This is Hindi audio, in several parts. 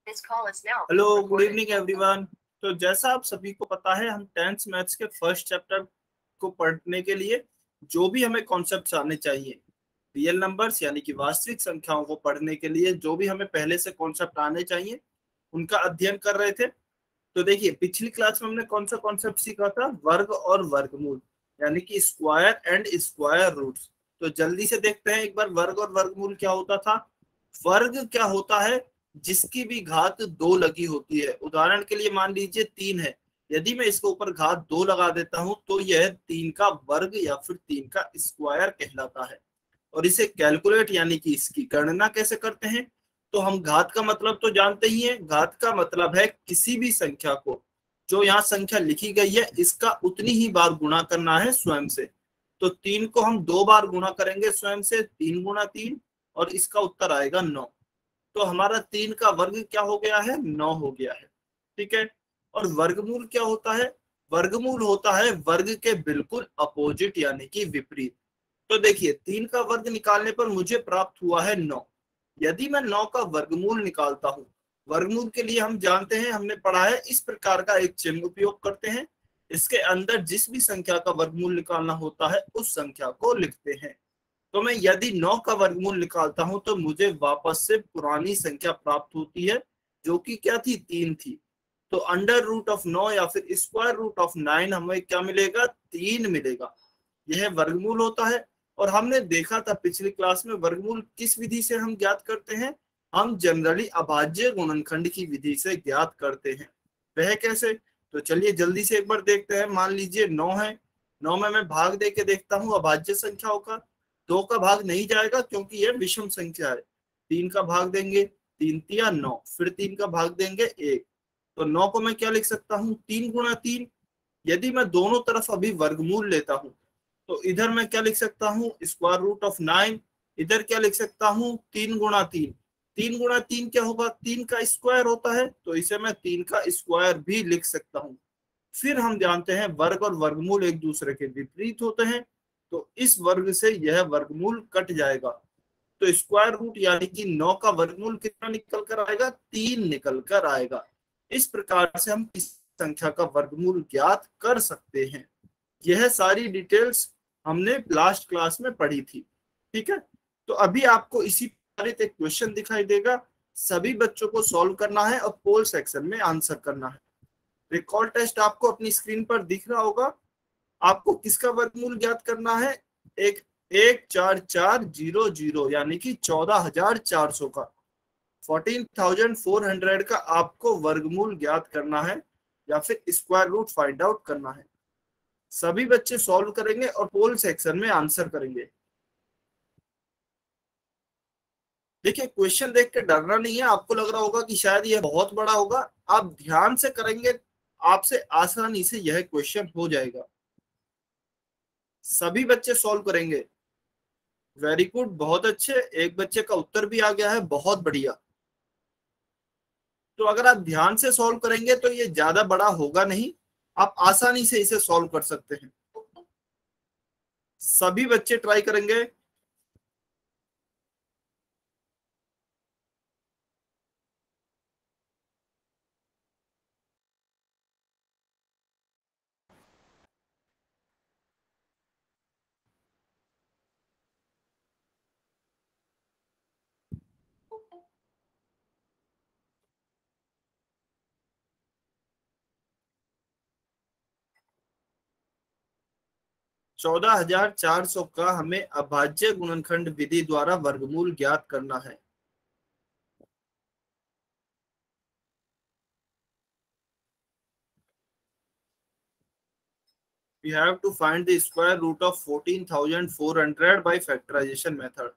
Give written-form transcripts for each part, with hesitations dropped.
Hello, good evening everyone. तो जैसा आप सभी को पता है, हम 10th मैथ्स के फर्स्ट चैप्टर को पढ़ने के लिए जो भी हमें कॉन्सेप्ट्स आने चाहिए, रियल नंबर्स यानी कि वास्तविक संख्याओं को पढ़ने के लिए जो भी हमें पहले से कॉन्सेप्ट आने चाहिए, उनका अध्ययन कर रहे थे। तो देखिए, पिछली क्लास में हमने कौन सा कॉन्सेप्ट सीखा था? वर्ग और वर्गमूल, यानी कि स्क्वायर एंड स्क्वायर रूट्स। तो जल्दी से देखते हैं एक बार, वर्ग और वर्गमूल क्या होता था। वर्ग क्या होता है? जिसकी भी घात 2 लगी होती है। उदाहरण के लिए मान लीजिए 3 है, यदि मैं इसके ऊपर घात 2 लगा देता हूं तो यह 3 का वर्ग या फिर 3 का स्क्वायर कहलाता है। और इसे कैलकुलेट यानी कि इसकी गणना कैसे करते हैं? तो हम घात का मतलब तो जानते ही हैं। घात का मतलब है किसी भी संख्या को, जो यहाँ संख्या लिखी गई है, इसका उतनी ही बार गुणा करना है स्वयं से। तो 3 को हम 2 बार गुणा करेंगे स्वयं से, 3 गुणा 3, और इसका उत्तर आएगा 9। तो हमारा 3 का वर्ग क्या हो गया है? 9 हो गया है। ठीक है। और वर्गमूल क्या होता है? वर्गमूल होता है वर्ग के बिल्कुल अपोजिट यानी कि विपरीत। तो देखिए, 3 का वर्ग निकालने पर मुझे प्राप्त हुआ है 9। यदि मैं 9 का वर्गमूल निकालता हूं, वर्गमूल के लिए हम जानते हैं, हमने पढ़ा है, इस प्रकार का एक चिन्ह उपयोग करते हैं। इसके अंदर जिस भी संख्या का वर्गमूल निकालना होता है, उस संख्या को लिखते हैं। तो मैं यदि 9 का वर्गमूल निकालता हूं तो मुझे वापस से पुरानी संख्या प्राप्त होती है, जो कि क्या थी? 3 थी। तो अंडर रूट ऑफ 9 या फिर स्क्वायर रूट ऑफ 9 हमें क्या मिलेगा? 3 मिलेगा। यह वर्गमूल होता है। और हमने देखा था पिछली क्लास में, वर्गमूल किस विधि से हम ज्ञात करते हैं? हम जनरली अभाज्य गुणनखंड की विधि से ज्ञात करते हैं। वह कैसे? तो चलिए जल्दी से एक बार देखते हैं। मान लीजिए 9 है, 9 में मैं भाग दे के देखता हूँ अभाज्य संख्याओं का। 2 का भाग नहीं जाएगा क्योंकि यह विषम संख्या है। 3 का भाग देंगे, 3 तिया 9, फिर 3 का भाग देंगे 1। तो 9 को मैं क्या लिख सकता हूँ? 3 गुणा 3। यदि मैं दोनों तरफ अभी वर्गमूल लेता हूँ तो इधर मैं क्या लिख सकता हूँ? Square root of 9। इधर क्या लिख सकता हूँ? 3 गुणा 3। 3 गुणा 3 क्या होगा? 3 का स्क्वायर होता है, तो इसे मैं 3 का स्क्वायर भी लिख सकता हूँ। फिर हम जानते हैं वर्ग और वर्गमूल एक दूसरे के विपरीत होते हैं, तो इस वर्ग से यह वर्गमूल कट जाएगा। तो स्क्वायर रूट यानी कि 9 का वर्गमूल कितना निकल कर आएगा? 3 निकल कर आएगा। इस प्रकार से हम किसी संख्या का वर्गमूल ज्ञात कर सकते हैं। यह सारी डिटेल्स हमने लास्ट क्लास में पढ़ी थी। ठीक है। तो अभी आपको इसी आधारित एक क्वेश्चन दिखाई देगा, सभी बच्चों को सॉल्व करना है और पोल सेक्शन में आंसर करना है। रिकॉल टेस्ट आपको अपनी स्क्रीन पर दिख रहा होगा। आपको किसका वर्गमूल ज्ञात करना है? 14400 यानी कि 14400 का, 14400 का आपको वर्गमूल ज्ञात करना है या फिर स्क्वायर रूट फाइंड आउट करना है। सभी बच्चे सॉल्व करेंगे और पोल सेक्शन में आंसर करेंगे। देखिए, क्वेश्चन देख के डरना नहीं है। आपको लग रहा होगा कि शायद यह बहुत बड़ा होगा, आप ध्यान से करेंगे, आपसे आसानी से यह क्वेश्चन हो जाएगा। सभी बच्चे सॉल्व करेंगे। वेरी गुड, बहुत अच्छे। एक बच्चे का उत्तर भी आ गया है, बहुत बढ़िया। तो अगर आप ध्यान से सॉल्व करेंगे तो ये ज्यादा बड़ा होगा नहीं, आप आसानी से इसे सॉल्व कर सकते हैं। सभी बच्चे ट्राई करेंगे। चौदह हजार 400 का हमें अभाज्य गुणनखंड विधि द्वारा वर्गमूल ज्ञात करना है। We have to find the square root of 14,400 by factorization method.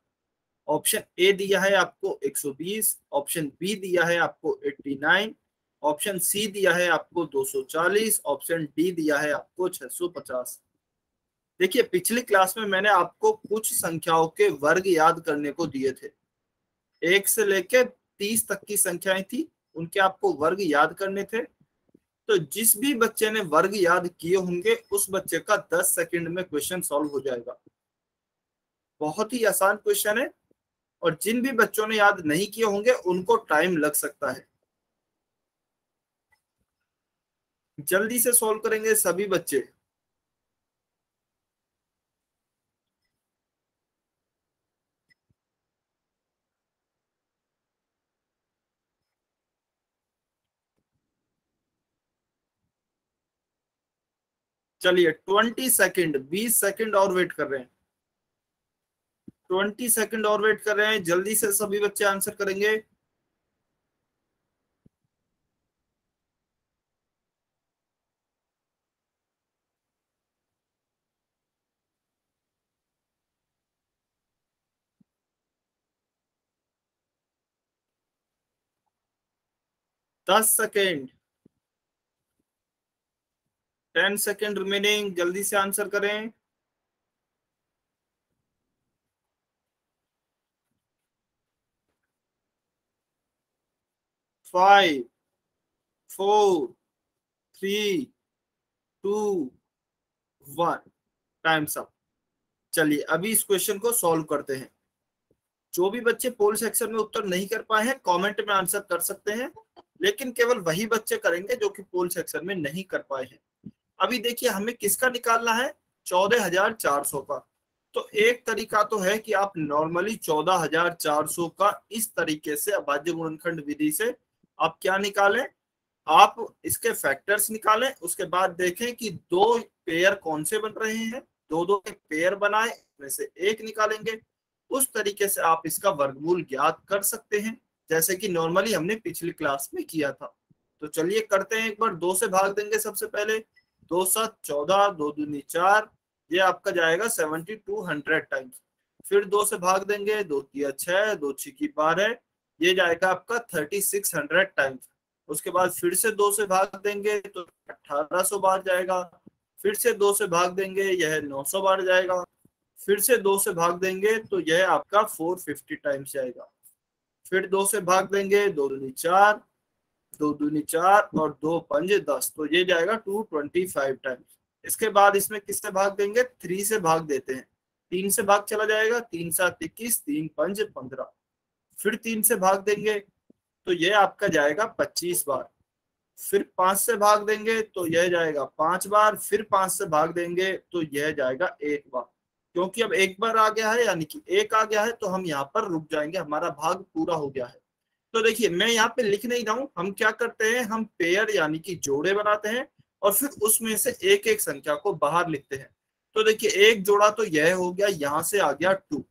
Option A दिया है आपको 120, ऑप्शन बी दिया है आपको 89, ऑप्शन सी दिया है आपको 240, ऑप्शन डी दिया है आपको 650। देखिए, पिछली क्लास में मैंने आपको कुछ संख्याओं के वर्ग याद करने को दिए थे। 1 से लेकर 30 तक की संख्याएं थी, उनके आपको वर्ग याद करने थे। तो जिस भी बच्चे ने वर्ग याद किए होंगे, उस बच्चे का 10 सेकंड में क्वेश्चन सॉल्व हो जाएगा। बहुत ही आसान क्वेश्चन है। और जिन भी बच्चों ने याद नहीं किए होंगे, उनको टाइम लग सकता है। जल्दी से सॉल्व करेंगे सभी बच्चे। चलिए 20 सेकेंड, 20 सेकेंड और वेट कर रहे हैं। 20 सेकेंड और वेट कर रहे हैं, जल्दी से सभी बच्चे आंसर करेंगे। 10 सेकेंड, 10 सेकेंड रिमेनिंग, जल्दी से आंसर करें। 5, 4, 3, 2, 1, टाइम्स अप। चलिए अभी इस क्वेश्चन को सॉल्व करते हैं। जो भी बच्चे पोल सेक्शन में उत्तर नहीं कर पाए हैं कमेंट में आंसर कर सकते हैं, लेकिन केवल वही बच्चे करेंगे जो कि पोल सेक्शन में नहीं कर पाए हैं। अभी देखिए हमें किसका निकालना है, 14,400 का। तो एक तरीका तो है कि आप नॉर्मली 14,400 का इस तरीके से अभाज्य गुणनखंड विधि से आप क्या निकालें, आप इसके फैक्टर्स निकालें, उसके बाद देखें कि दो पेयर कौन से बन रहे हैं, दो दो के पेयर बनाए, उसमें से एक निकालेंगे। उस तरीके से आप इसका वर्गमूल ज्ञात कर सकते हैं, जैसे कि नॉर्मली हमने पिछली क्लास में किया था। तो चलिए करते हैं, एक बार 2 से भाग देंगे सबसे पहले। 2 7 14, 2 दूनी 4, ये आपका जाएगा 7200 टाइम्स। फिर 2 से भाग देंगे, 2 तिया 6, 2 छिकी 12, ये जाएगा आपका 3600 टाइम्स। उसके बाद फिर से 2 से भाग देंगे तो 1800 बार जाएगा। फिर से 2 से भाग देंगे, यह 900 बार जाएगा। फिर से 2 से भाग देंगे तो यह आपका 450 टाइम्स जाएगा। फिर 2 से भाग देंगे, 2 दूनी 4, 2 दूनी 4 और 2 पंजे 10, तो ये जाएगा 225 टाइम्स। इसके बाद इसमें किससे भाग देंगे, 3 से भाग देते हैं। 3 से भाग चला जाएगा, 3 7 21, 3 पंजे 15। फिर 3 से भाग देंगे तो यह आपका जाएगा 25 बार। फिर 5 से भाग देंगे तो यह जाएगा 5 बार। फिर 5 से भाग देंगे तो यह जाएगा 1 बार। क्योंकि अब एक बार आ गया है यानी कि 1 आ गया है तो हम यहाँ पर रुक जाएंगे, हमारा भाग पूरा हो गया है। तो देखिए मैं यहाँ पे लिख नहीं रहा हूं, हम क्या करते हैं, हम पेयर यानी कि जोड़े बनाते हैं और फिर उसमें से एक एक संख्या को बाहर लिखते हैं। तो देखिए एक जोड़ा तो यह हो गया, यहाँ से आ गया 2।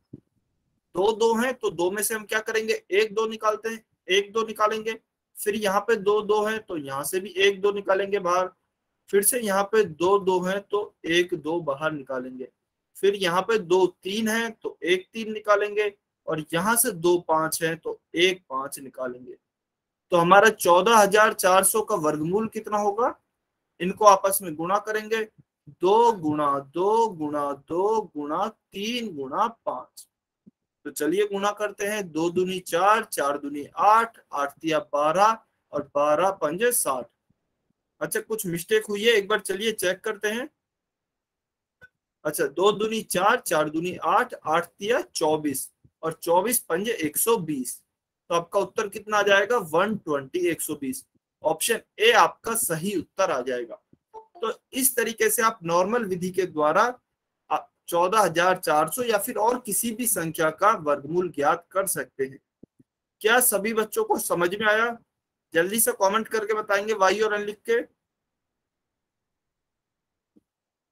दो दो हैं तो दो में से हम क्या करेंगे, एक दो निकालते हैं, एक दो निकालेंगे। फिर यहाँ पे दो दो है तो यहाँ से भी एक दो निकालेंगे बाहर। फिर से यहाँ पे दो दो है तो एक दो बाहर निकालेंगे। फिर यहाँ पे दो तीन है तो एक तीन निकालेंगे। और यहाँ से दो पांच है तो एक पांच निकालेंगे। तो हमारा 14,400 का वर्गमूल कितना होगा, इनको आपस में गुणा करेंगे। 2 गुणा 2 गुणा 2 गुणा 3 गुणा 5। तो चलिए गुणा करते हैं। 2 दूनी 4, 4 दूनी 8, 8 तिया 12 और 12 पंजे 60। अच्छा कुछ मिस्टेक हुई है, एक बार चलिए चेक करते हैं। अच्छा 2 दूनी 4, 4 दूनी 8, 8 तिया 24 और 24 पंजे 120। तो आपका उत्तर कितना आ जाएगा, 120, 120। ऑप्शन ए आपका सही उत्तर आ जाएगा। तो इस तरीके से आप नॉर्मल विधि के द्वारा 14,400 या फिर और किसी भी संख्या का वर्गमूल ज्ञात कर सकते हैं। क्या सभी बच्चों को समझ में आया, जल्दी से कमेंट करके बताएंगे वाई और एन लिख के।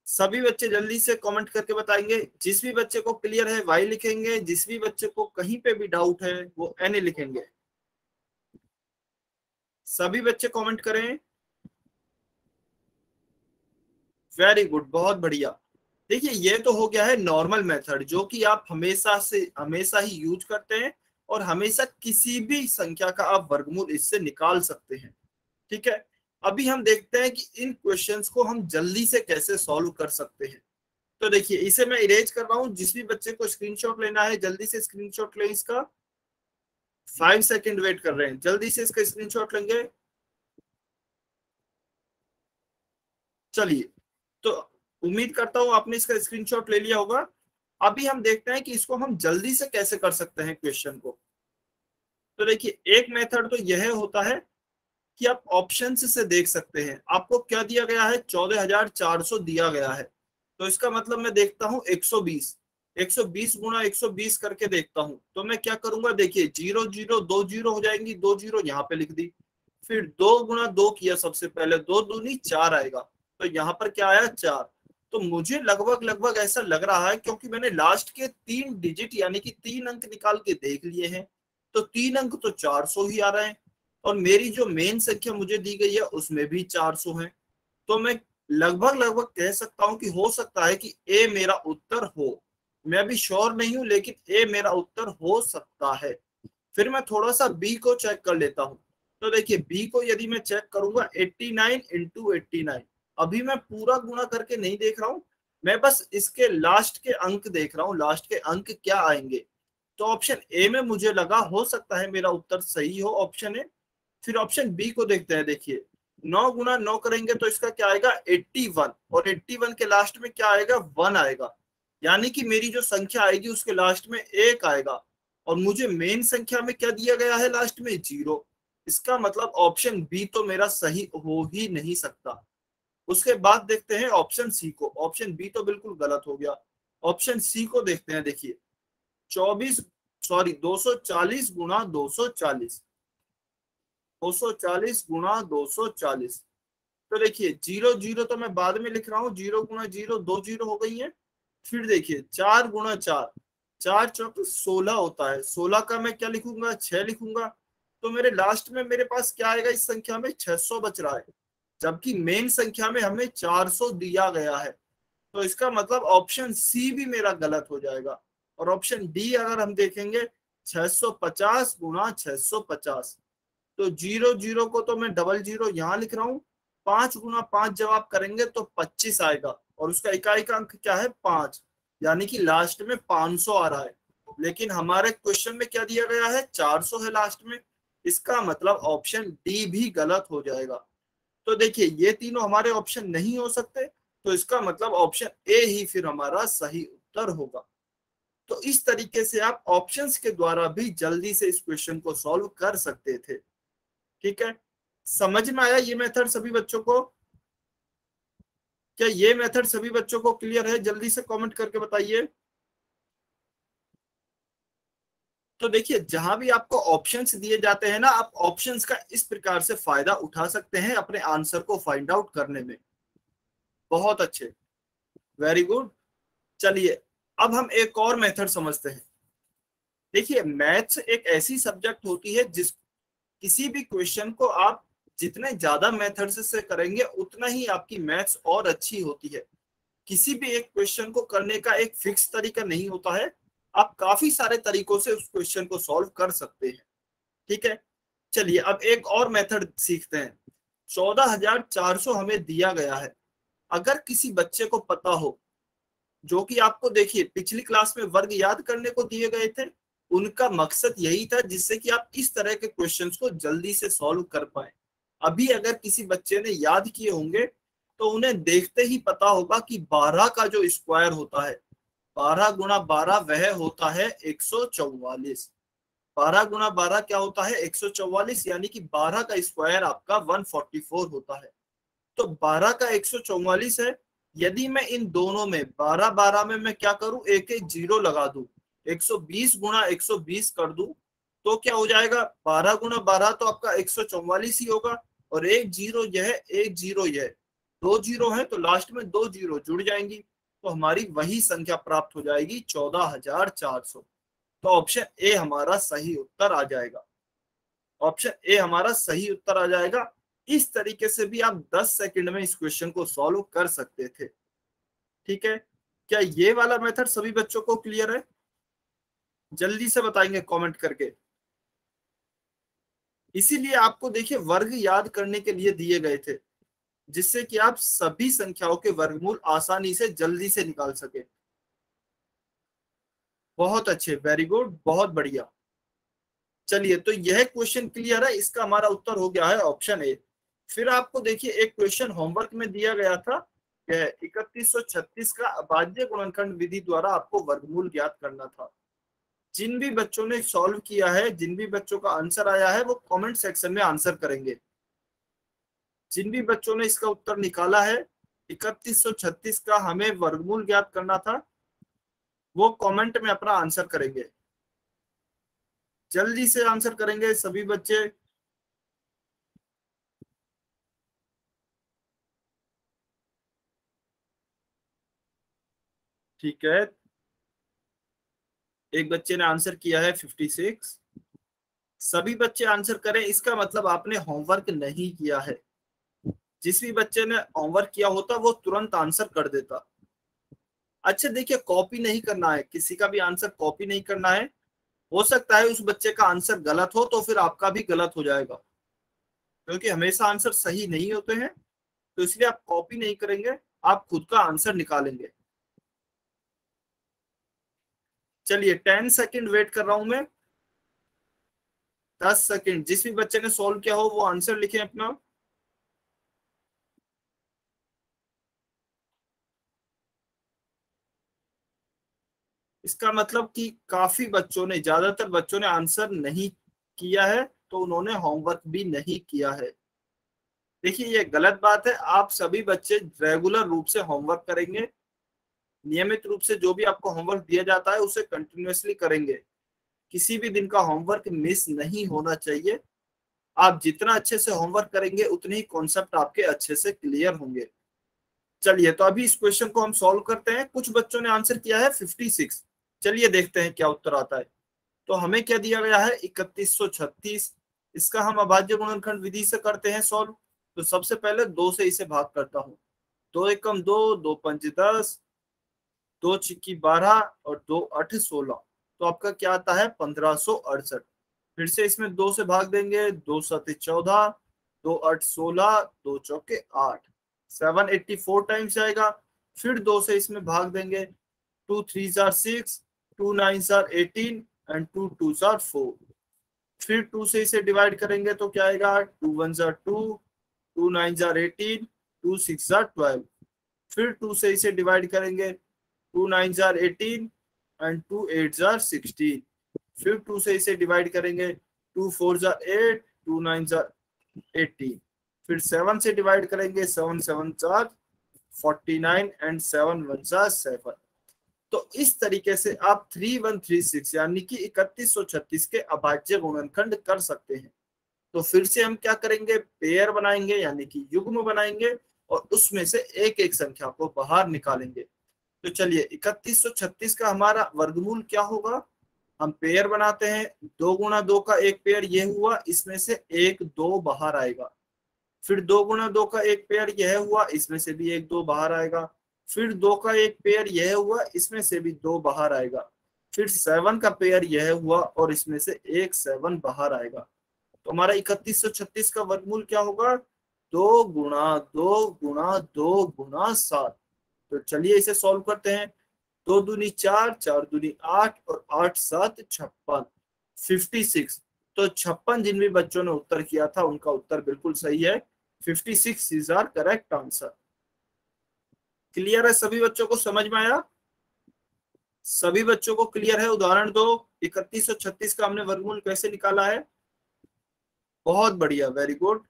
सभी बच्चे जल्दी से कमेंट करके बताएंगे। जिस भी बच्चे को क्लियर है वाई लिखेंगे, जिस भी बच्चे को कहीं पे भी डाउट है वो एन लिखेंगे। सभी बच्चे कमेंट करें। वेरी गुड, बहुत बढ़िया। देखिए ये तो हो गया है नॉर्मल मेथड जो कि आप हमेशा ही यूज करते हैं और हमेशा किसी भी संख्या का आप वर्गमूल इससे निकाल सकते हैं। ठीक है, अभी हम देखते हैं कि इन क्वेश्चंस को हम जल्दी से कैसे सॉल्व कर सकते हैं। तो देखिए इसे मैं इरेज कर रहा हूं, जिस भी बच्चे को स्क्रीनशॉट लेना है जल्दी से स्क्रीनशॉट लें इसका। 5 सेकेंड वेट कर रहे हैं, जल्दी से इसका स्क्रीनशॉट लेंगे। चलिए तो उम्मीद करता हूं आपने इसका स्क्रीनशॉट ले लिया होगा। अभी हम देखते हैं कि इसको हम जल्दी से कैसे कर सकते हैं क्वेश्चन को। तो देखिए एक मेथड तो यह होता है कि आप ऑप्शन से देख सकते हैं। आपको क्या दिया गया है, 14,400 दिया गया है। तो इसका मतलब मैं देखता हूँ 120, 120 गुणा 120 करके देखता हूँ। तो मैं क्या करूंगा, देखिए 0 0 2 0 हो जाएंगी, 2 0 यहाँ पे लिख दी। फिर 2 गुणा 2 किया, सबसे पहले 2 दूनी 4 आएगा। तो यहाँ पर क्या आया, 4। तो मुझे लगभग लगभग ऐसा लग रहा है, क्योंकि मैंने लास्ट के 3 डिजिट यानी कि 3 अंक निकाल के देख लिए हैं, तो 3 अंक तो 400 ही आ रहे हैं। और मेरी जो मेन संख्या मुझे दी गई है उसमें भी 400 है। तो मैं लगभग लगभग कह सकता हूं कि हो सकता है कि ए मेरा उत्तर हो। मैं भी श्योर नहीं हूं, लेकिन ए मेरा उत्तर हो सकता है। फिर मैं थोड़ा सा बी को चेक कर लेता हूं। तो देखिए बी को यदि मैं चेक करूंगा, 89 इंटू 89। अभी मैं पूरा गुणा करके नहीं देख रहा हूं, मैं बस इसके लास्ट के अंक देख रहा हूं, लास्ट के अंक क्या आएंगे। तो ऑप्शन ए में मुझे लगा हो सकता है मेरा उत्तर सही हो, ऑप्शन ए। फिर ऑप्शन बी को देखते हैं। देखिए 9 गुना 9 करेंगे तो इसका क्या आएगा, 81। और 81 के लास्ट में क्या आएगा, 1 आएगा। यानी कि मेरी जो संख्या आएगी उसके लास्ट में 1 आएगा। और मुझे मेन संख्या में क्या दिया गया है, लास्ट में 0। इसका मतलब ऑप्शन बी तो मेरा सही हो ही नहीं सकता। उसके बाद देखते हैं ऑप्शन सी को। ऑप्शन बी तो बिल्कुल गलत हो गया। ऑप्शन सी को देखते हैं। देखिए 240 गुणा 240, 240 गुणा 240। तो देखिए 0 0 तो मैं बाद में लिख रहा हूँ, 0 गुणा 0 2 0 हो गई है। फिर देखिए 4 गुणा 4, 4 चौक 16 होता है। 16 का मैं क्या लिखूंगा, 6 लिखूंगा। तो मेरे लास्ट में मेरे पास क्या आएगा, इस संख्या में 600 बच रहा है, जबकि मेन संख्या में हमें 400 दिया गया है। तो इसका मतलब ऑप्शन सी भी मेरा गलत हो जाएगा। और ऑप्शन डी अगर हम देखेंगे, 650 गुणा 650। तो 0 0 को तो मैं डबल 0 यहाँ लिख रहा हूँ। 5 गुना 5 जब आप करेंगे तो 25 आएगा, और उसका इकाई का अंक क्या है, 5। यानी कि लास्ट में 500 आ रहा है। लेकिन हमारे क्वेश्चन में क्या दिया गया है, 400 है लास्ट में। इसका मतलब ऑप्शन डी भी गलत हो जाएगा। तो देखिए ये तीनों हमारे ऑप्शन नहीं हो सकते, तो इसका मतलब ऑप्शन ए ही फिर हमारा सही उत्तर होगा। तो इस तरीके से आप ऑप्शंस के द्वारा भी जल्दी से इस क्वेश्चन को सॉल्व कर सकते थे। ठीक है, समझ में आया ये मेथड सभी बच्चों को? क्या ये मेथड सभी बच्चों को क्लियर है? जल्दी से कमेंट करके बताइए। तो देखिए जहां भी आपको ऑप्शंस दिए जाते हैं ना, आप ऑप्शंस का इस प्रकार से फायदा उठा सकते हैं अपने आंसर को फाइंड आउट करने में। बहुत अच्छे, वेरी गुड। चलिए अब हम एक और मेथड समझते हैं। देखिए मैथ्स एक ऐसी सब्जेक्ट होती है जिस किसी भी क्वेश्चन को आप जितने ज्यादा मेथड्स से करेंगे उतना ही आपकी मैथ्स और अच्छी होती है। किसी भी एक क्वेश्चन को करने का एक फिक्स तरीका नहीं होता है, आप काफी सारे तरीकों से उस क्वेश्चन को सॉल्व कर सकते हैं। ठीक है, चलिए अब एक और मेथड सीखते हैं। 14,400 हमें दिया गया है। अगर किसी बच्चे को पता हो, जो कि आपको देखिए पिछली क्लास में वर्ग याद करने को दिए गए थे, उनका मकसद यही था जिससे कि आप इस तरह के क्वेश्चंस को जल्दी से सॉल्व कर पाए। अभी अगर किसी बच्चे ने याद किए होंगे तो उन्हें देखते ही पता होगा कि 12 का जो स्क्वायर होता है, 12 गुणा 12 वह होता है 144। 12 गुणा 12 क्या होता है, 144। यानी कि 12 का स्क्वायर आपका 144 होता है। तो 12 का 144 है। यदि मैं इन दोनों में 12 12 में मैं क्या करूं, एक एक जीरो लगा दूं, 120 गुणा 120 कर दूं, तो क्या हो जाएगा, 12 गुणा 12 तो आपका 144 ही होगा। और एक जीरो यह, एक जीरो यह, दो जीरो है तो लास्ट में दो जीरो जुड़ जाएंगी, तो हमारी वही संख्या प्राप्त हो जाएगी 14,400। तो ऑप्शन ए हमारा सही उत्तर आ जाएगा। ऑप्शन ए हमारा सही उत्तर आ जाएगा। इस तरीके से भी आप 10 सेकंड में इस क्वेश्चन को सॉल्व कर सकते थे। ठीक है, क्या ये वाला मेथड सभी बच्चों को क्लियर है? जल्दी से बताएंगे कमेंट करके। इसीलिए आपको देखिए वर्ग याद करने के लिए दिए गए थे, जिससे कि आप सभी संख्याओं के वर्गमूल आसानी से जल्दी से निकाल सके। बहुत अच्छे, वेरी गुड, बहुत बढ़िया। चलिए तो यह क्वेश्चन क्लियर है, इसका हमारा उत्तर हो गया है ऑप्शन ए। फिर आपको देखिए एक क्वेश्चन होमवर्क में दिया गया था, 3136 का अभाज्य गुणनखंड विधि द्वारा आपको वर्गमूल ज्ञात करना था। जिन भी बच्चों ने सॉल्व किया है, जिन भी बच्चों का आंसर आया है, वो कमेंट सेक्शन में आंसर करेंगे। जिन भी बच्चों ने इसका उत्तर निकाला है 3136 का हमें वर्गमूल ज्ञात करना था, वो कमेंट में अपना आंसर करेंगे। जल्दी से आंसर करेंगे सभी बच्चे। ठीक है, एक बच्चे ने आंसर किया है 56। सभी बच्चे आंसर करें, इसका मतलब आपने होमवर्क नहीं किया है। जिस भी बच्चे ने होमवर्क किया होता वो तुरंत आंसर कर देता। अच्छा देखिए, कॉपी नहीं करना है, किसी का भी आंसर कॉपी नहीं करना है। हो सकता है उस बच्चे का आंसर गलत हो तो फिर आपका भी गलत हो जाएगा, क्योंकि हमेशा आंसर सही नहीं होते हैं। तो इसलिए आप कॉपी नहीं करेंगे, आप खुद का आंसर निकालेंगे। चलिए 10 सेकंड वेट कर रहा हूं मैं। 10 सेकंड, जिस भी बच्चे ने सॉल्व किया हो वो आंसर लिखें अपना। इसका मतलब कि काफी बच्चों ने, ज्यादातर बच्चों ने आंसर नहीं किया है, तो उन्होंने होमवर्क भी नहीं किया है। देखिए ये गलत बात है। आप सभी बच्चे रेगुलर रूप से होमवर्क करेंगे, नियमित रूप से जो भी आपको होमवर्क दिया जाता है उसे कंटिन्यूअसली करेंगे। किसी भी दिन का होमवर्क मिस नहीं होना चाहिए। आप जितना अच्छे से होमवर्क करेंगे उतने ही कॉन्सेप्ट आपके अच्छे से क्लियर होंगे। चलिए तो अभी इस क्वेश्चन को हम सॉल्व करते हैं। कुछ बच्चों ने आंसर किया है 56। चलिए देखते हैं क्या उत्तर आता है। तो हमें क्या दिया गया है 3136। इसका हम अभाज्य गुणनखंड विधि से करते हैं सॉल्व। तो सबसे पहले 2 से इसे भाग करता हूँ। 2 एकम 2, 2 पंच 10, 2 छिक्की 12 और 2 8 16। तो आपका क्या आता है 1568। फिर से इसमें 2 से भाग देंगे। 2 7 14, 2 8 16, 2 चौके 8, 784 टाइम्स आएगा। फिर 2 से इसमें भाग देंगे। 2 3 जार 6, 2 9 जार 18 एंड 2 2 जार 4। फिर 2 से इसे डिवाइड करेंगे तो क्या आएगा 2 1 जार 2, 2 9 जार 18, 2 6 जार 12। फिर 2 से इसे डिवाइड करेंगे। 2 9 जार 18 एंड 2 8 जार 16। फिर 2 से इसे डिवाइड करेंगे। 2 4 जार 8, 2 9 जार 18। फिर 7 से डिवाइड करेंगे। 7 7 जार 49 एंड 7 1 जार 7। तो इस तरीके से आप 3136 यानी कि 3136 के अभाज्य गुणनखंड कर सकते हैं। तो फिर से हम क्या करेंगे, पेयर बनाएंगे यानी कि युग्म बनाएंगे और उसमें से एक एक संख्या को बाहर निकालेंगे। तो चलिए 3136 का हमारा वर्गमूल क्या होगा। हम पेयर बनाते हैं। 2 गुणा 2 का एक पेयर ये हुआ, इसमें से एक 2 बाहर आएगा। फिर 2 गुणा 2 का एक पेयर यह हुआ, इसमें से भी एक 2 बाहर आएगा। फिर 2 का एक पेयर यह हुआ, इसमें से भी 2 बाहर आएगा। फिर 7 का पेयर यह हुआ और इसमें से एक 7 बाहर आएगा। तो हमारा 3136 का वर्गमूल क्या होगा 2 गुणा 2 गुणा 2 गुणा 7। तो चलिए इसे सॉल्व करते हैं। 2 दूनी 4, 4 दूनी 8 और 8 7 56, 56। तो 56 जिन भी बच्चों ने उत्तर किया था उनका उत्तर बिल्कुल सही है। 56 is our correct answer. Clear है, सभी बच्चों को समझ में आया? सभी बच्चों को क्लियर है? उदाहरण 2, 3136 का हमने वर्गमूल कैसे निकाला है। बहुत बढ़िया, वेरी गुड,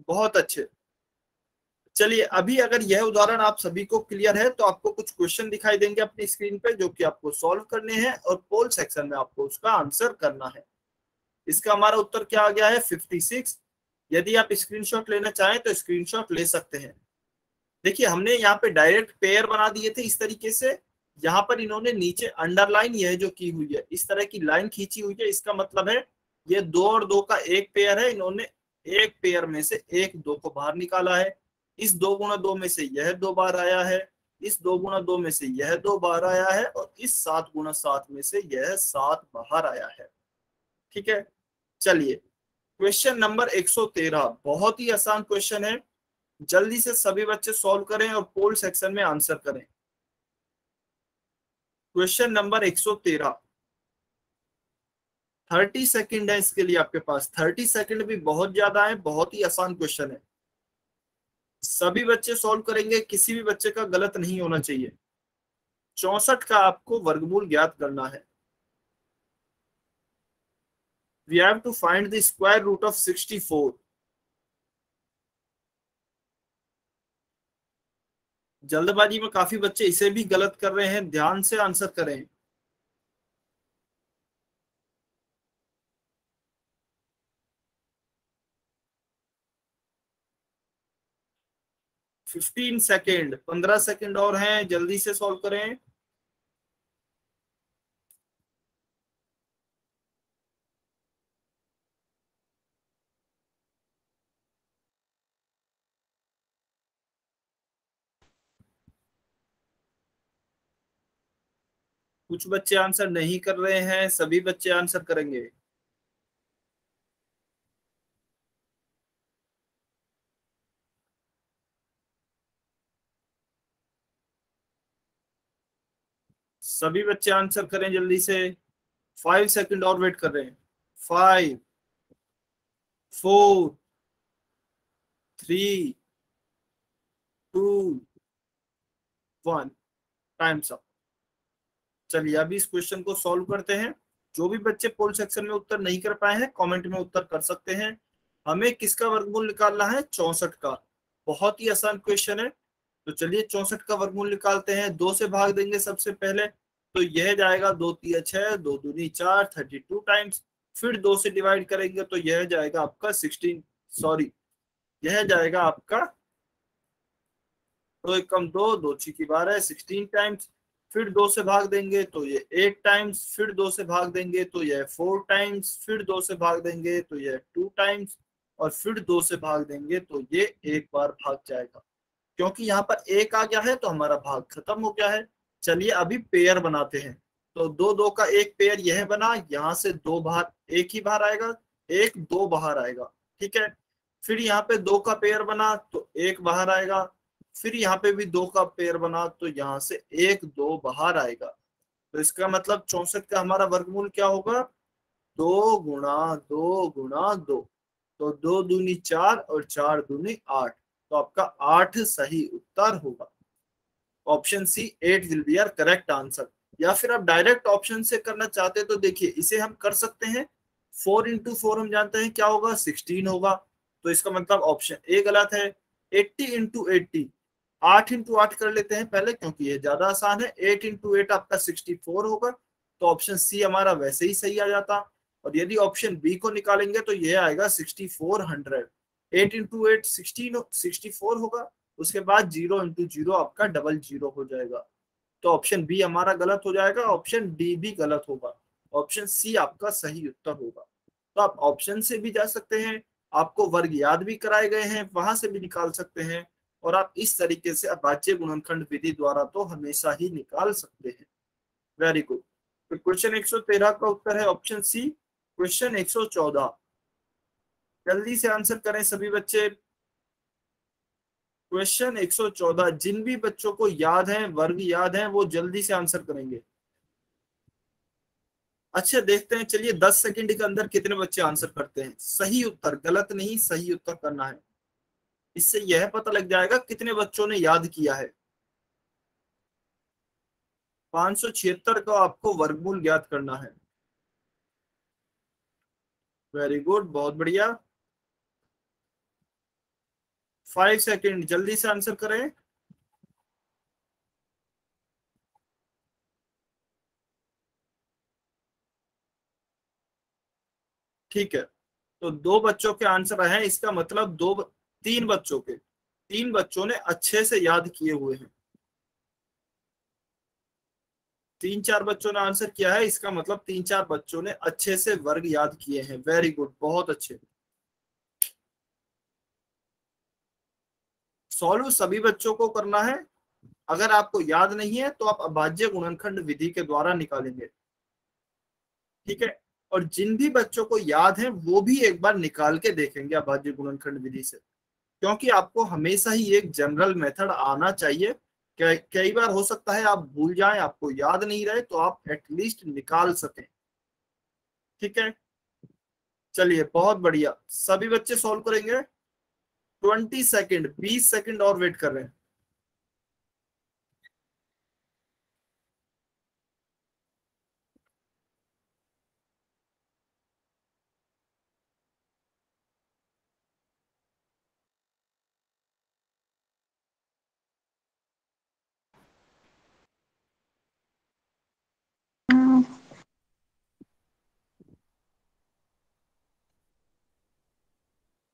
बहुत अच्छे। चलिए अभी अगर यह उदाहरण आप सभी को क्लियर है तो आपको कुछ क्वेश्चन दिखाई देंगे अपनी स्क्रीन पे जो कि आपको सॉल्व करने हैं और पोल सेक्शन में आपको उसका आंसर करना है। इसका हमारा उत्तर क्या आ गया है 56। यदि आप स्क्रीनशॉट लेना चाहें तो स्क्रीनशॉट ले सकते हैं। देखिए हमने यहाँ पे डायरेक्ट पेयर बना दिए थे इस तरीके से। यहाँ पर इन्होंने नीचे अंडरलाइन यह जो की हुई है इस तरह की लाइन खींची हुई है, इसका मतलब है ये 2 और 2 का एक पेयर है। इन्होंने एक पेयर में से एक 2 को बाहर निकाला है। इस 2 गुणा 2 में से यह 2 बार आया है, इस 2 गुणा 2 में से यह 2 बार आया है और इस 7 गुणा 7 में से यह 7 बाहर आया है। ठीक है, चलिए क्वेश्चन नंबर 113 बहुत ही आसान क्वेश्चन है। जल्दी से सभी बच्चे सॉल्व करें और पोल सेक्शन में आंसर करें। क्वेश्चन नंबर 113, 30 सेकंड है इसके लिए आपके पास। 30 सेकंड भी बहुत ज्यादा है, बहुत ही आसान क्वेश्चन है। सभी बच्चे सॉल्व करेंगे, किसी भी बच्चे का गलत नहीं होना चाहिए। 64 का आपको वर्गमूल ज्ञात करना है। We have to find the square root of 64. जल्दबाजी में काफी बच्चे इसे भी गलत कर रहे हैं, ध्यान से आंसर करें। फिफ्टीन सेकेंड, 15 सेकेंड और हैं, जल्दी से सॉल्व करें। कुछ बच्चे आंसर नहीं कर रहे हैं, सभी बच्चे आंसर करेंगे। सभी बच्चे आंसर करें जल्दी से। 5 सेकेंड और वेट कर रहे हैं। 5, 4, 3, 2, 1। Times up. चलिए अभी इस क्वेश्चन को सॉल्व करते हैं। जो भी बच्चे पोल सेक्शन में उत्तर नहीं कर पाए हैं, कमेंट में उत्तर कर सकते हैं। हमें किसका वर्गमूल निकालना है? 64 का। बहुत ही आसान क्वेश्चन है। तो चलिए 64 का वर्गमूल निकालते हैं। 2 से भाग देंगे सबसे पहले, तो यह जाएगा 2 तिया 6, 2 दूनी 4, 32 टाइम्स। फिर 2 से डिवाइड करेंगे तो यह जाएगा आपका 16, सॉरी, यह जाएगा आपका 2 एकम 2, 2 छिकी 12, 16 टाइम्स। फिर 2 से भाग देंगे तो ये 8 टाइम्स, फिर 2 से भाग देंगे तो यह 4 टाइम्स, फिर 2 से भाग देंगे तो यह 2 टाइम्स, और फिर 2 से भाग देंगे तो ये एक बार भाग जाएगा। क्योंकि यहाँ पर एक आ गया है तो हमारा भाग खत्म हो गया है। चलिए अभी पेयर बनाते हैं। तो दो दो का एक पेयर यह बना, यहाँ से दो बाहर, एक ही बाहर आएगा, एक दो बाहर आएगा। ठीक है। फिर यहाँ पे दो का पेयर बना तो एक बाहर आएगा। फिर यहाँ पे भी दो का पेयर बना तो यहाँ से एक दो बाहर आएगा। तो इसका मतलब 64 का हमारा वर्गमूल क्या होगा? 2 गुणा 2 गुणा 2। तो 2 दूनी 4 और 4 दूनी 8। तो आपका 8 सही उत्तर होगा। Option C 8 will be our correct answer. या फिर आप डायरेक्ट ऑप्शन से करना चाहते हैं तो देखिए इसे हम कर सकते हैं। 4 इंटू 4 हम जानते हैं क्या होगा? 16 होगा। तो इसका मतलब ऑप्शन ए गलत है। 80 इंटू 80, 8 इंटू 8 कर लेते हैं पहले, क्योंकि ये ज्यादा आसान है। 8 इंटू 8 आपका 64 होगा। तो ऑप्शन सी हमारा वैसे ही सही आ जाता। और यदि ऑप्शन बी को निकालेंगे तो ये आएगा 6400। 8 इंटू 8 64 होगा। उसके बाद 0 इंटू 0 आपका डबल जीरो हो जाएगा। तो ऑप्शन बी हमारा गलत हो जाएगा, ऑप्शन डी भी गलत होगा। ऑप्शन सी आपका सही उत्तर होगा। तो आप ऑप्शन से भी जा सकते हैं, आपको वर्ग याद भी कराए गए हैं, वहां से भी निकाल सकते हैं। और आप इस तरीके से अभाज्य गुणनखंड विधि द्वारा तो हमेशा ही निकाल सकते हैं। Very good. तो क्वेश्चन 113 का उत्तर है ऑप्शन सी। क्वेश्चन 114, जल्दी से आंसर करें सभी बच्चे। क्वेश्चन 114, जिन भी बच्चों को याद है, वर्ग याद है, वो जल्दी से आंसर करेंगे। अच्छा देखते हैं, चलिए 10 सेकंड के अंदर कितने बच्चे आंसर करते हैं। सही उत्तर, गलत नहीं, सही उत्तर करना है। इससे यह पता लग जाएगा कितने बच्चों ने याद किया है। 576 का आपको वर्गमूल ज्ञात करना है। वेरी गुड, बहुत बढ़िया। 5 सेकंड, जल्दी से आंसर करें। ठीक है। तो दो बच्चों के आंसर आए हैं, इसका मतलब तीन बच्चों के, तीन बच्चों ने अच्छे से याद किए हुए हैं। 3-4 बच्चों ने आंसर किया है, इसका मतलब 3-4 बच्चों ने अच्छे से वर्ग याद किए हैं। वेरी गुड, बहुत अच्छे। सॉल्व सभी बच्चों को करना है। अगर आपको याद नहीं है तो आप अभाज्य गुणनखंड विधि के द्वारा निकालेंगे। ठीक है। और जिन भी बच्चों को याद है वो भी एक बार निकाल के देखेंगे अभाज्य गुणनखंड विधि से। क्योंकि आपको हमेशा ही एक जनरल मेथड आना चाहिए। कई बार हो सकता है आप भूल जाएं, आपको याद नहीं रहे, तो आप एटलीस्ट निकाल सकें। ठीक है। चलिए बहुत बढ़िया, सभी बच्चे सॉल्व करेंगे। 20 सेकेंड, 20 सेकेंड और वेट कर रहे हैं।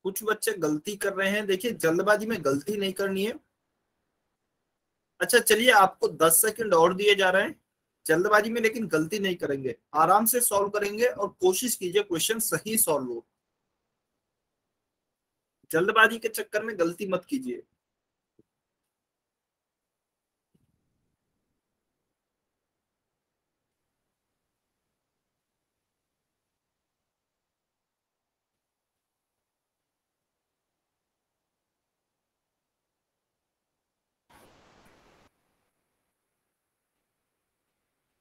कुछ बच्चे गलती कर रहे हैं, देखिए जल्दबाजी में गलती नहीं करनी है। अच्छा चलिए, आपको 10 सेकंड और दिए जा रहे हैं, जल्दबाजी में लेकिन गलती नहीं करेंगे, आराम से सॉल्व करेंगे और कोशिश कीजिए क्वेश्चन सही सॉल्व हो, जल्दबाजी के चक्कर में गलती मत कीजिए।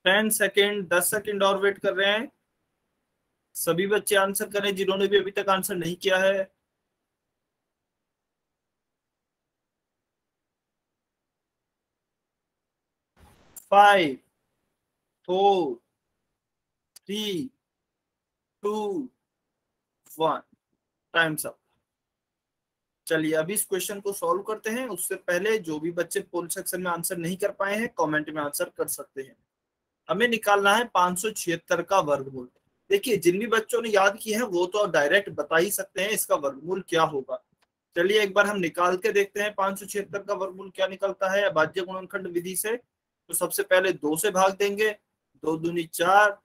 10 सेकंड, 10 सेकंड और वेट कर रहे हैं। सभी बच्चे आंसर करें जिन्होंने भी अभी तक आंसर नहीं किया है। 5 4 3 2 1, टाइम्स अप। चलिए अभी इस क्वेश्चन को सॉल्व करते हैं, उससे पहले जो भी बच्चे पोल सेक्शन में आंसर नहीं कर पाए हैं कमेंट में आंसर कर सकते हैं। हमें निकालना है 576 का वर्गमूल। देखिए जिन भी बच्चों ने याद किए हैं वो तो डायरेक्ट बता ही सकते हैं इसका वर्गमूल क्या होगा। चलिए एक बार हम निकाल के देखते हैं 576 का वर्गमूल क्या निकलता है अभाज्य गुणनखंड विधि से। तो सबसे पहले 2 से भाग देंगे, 2 दूनी 4,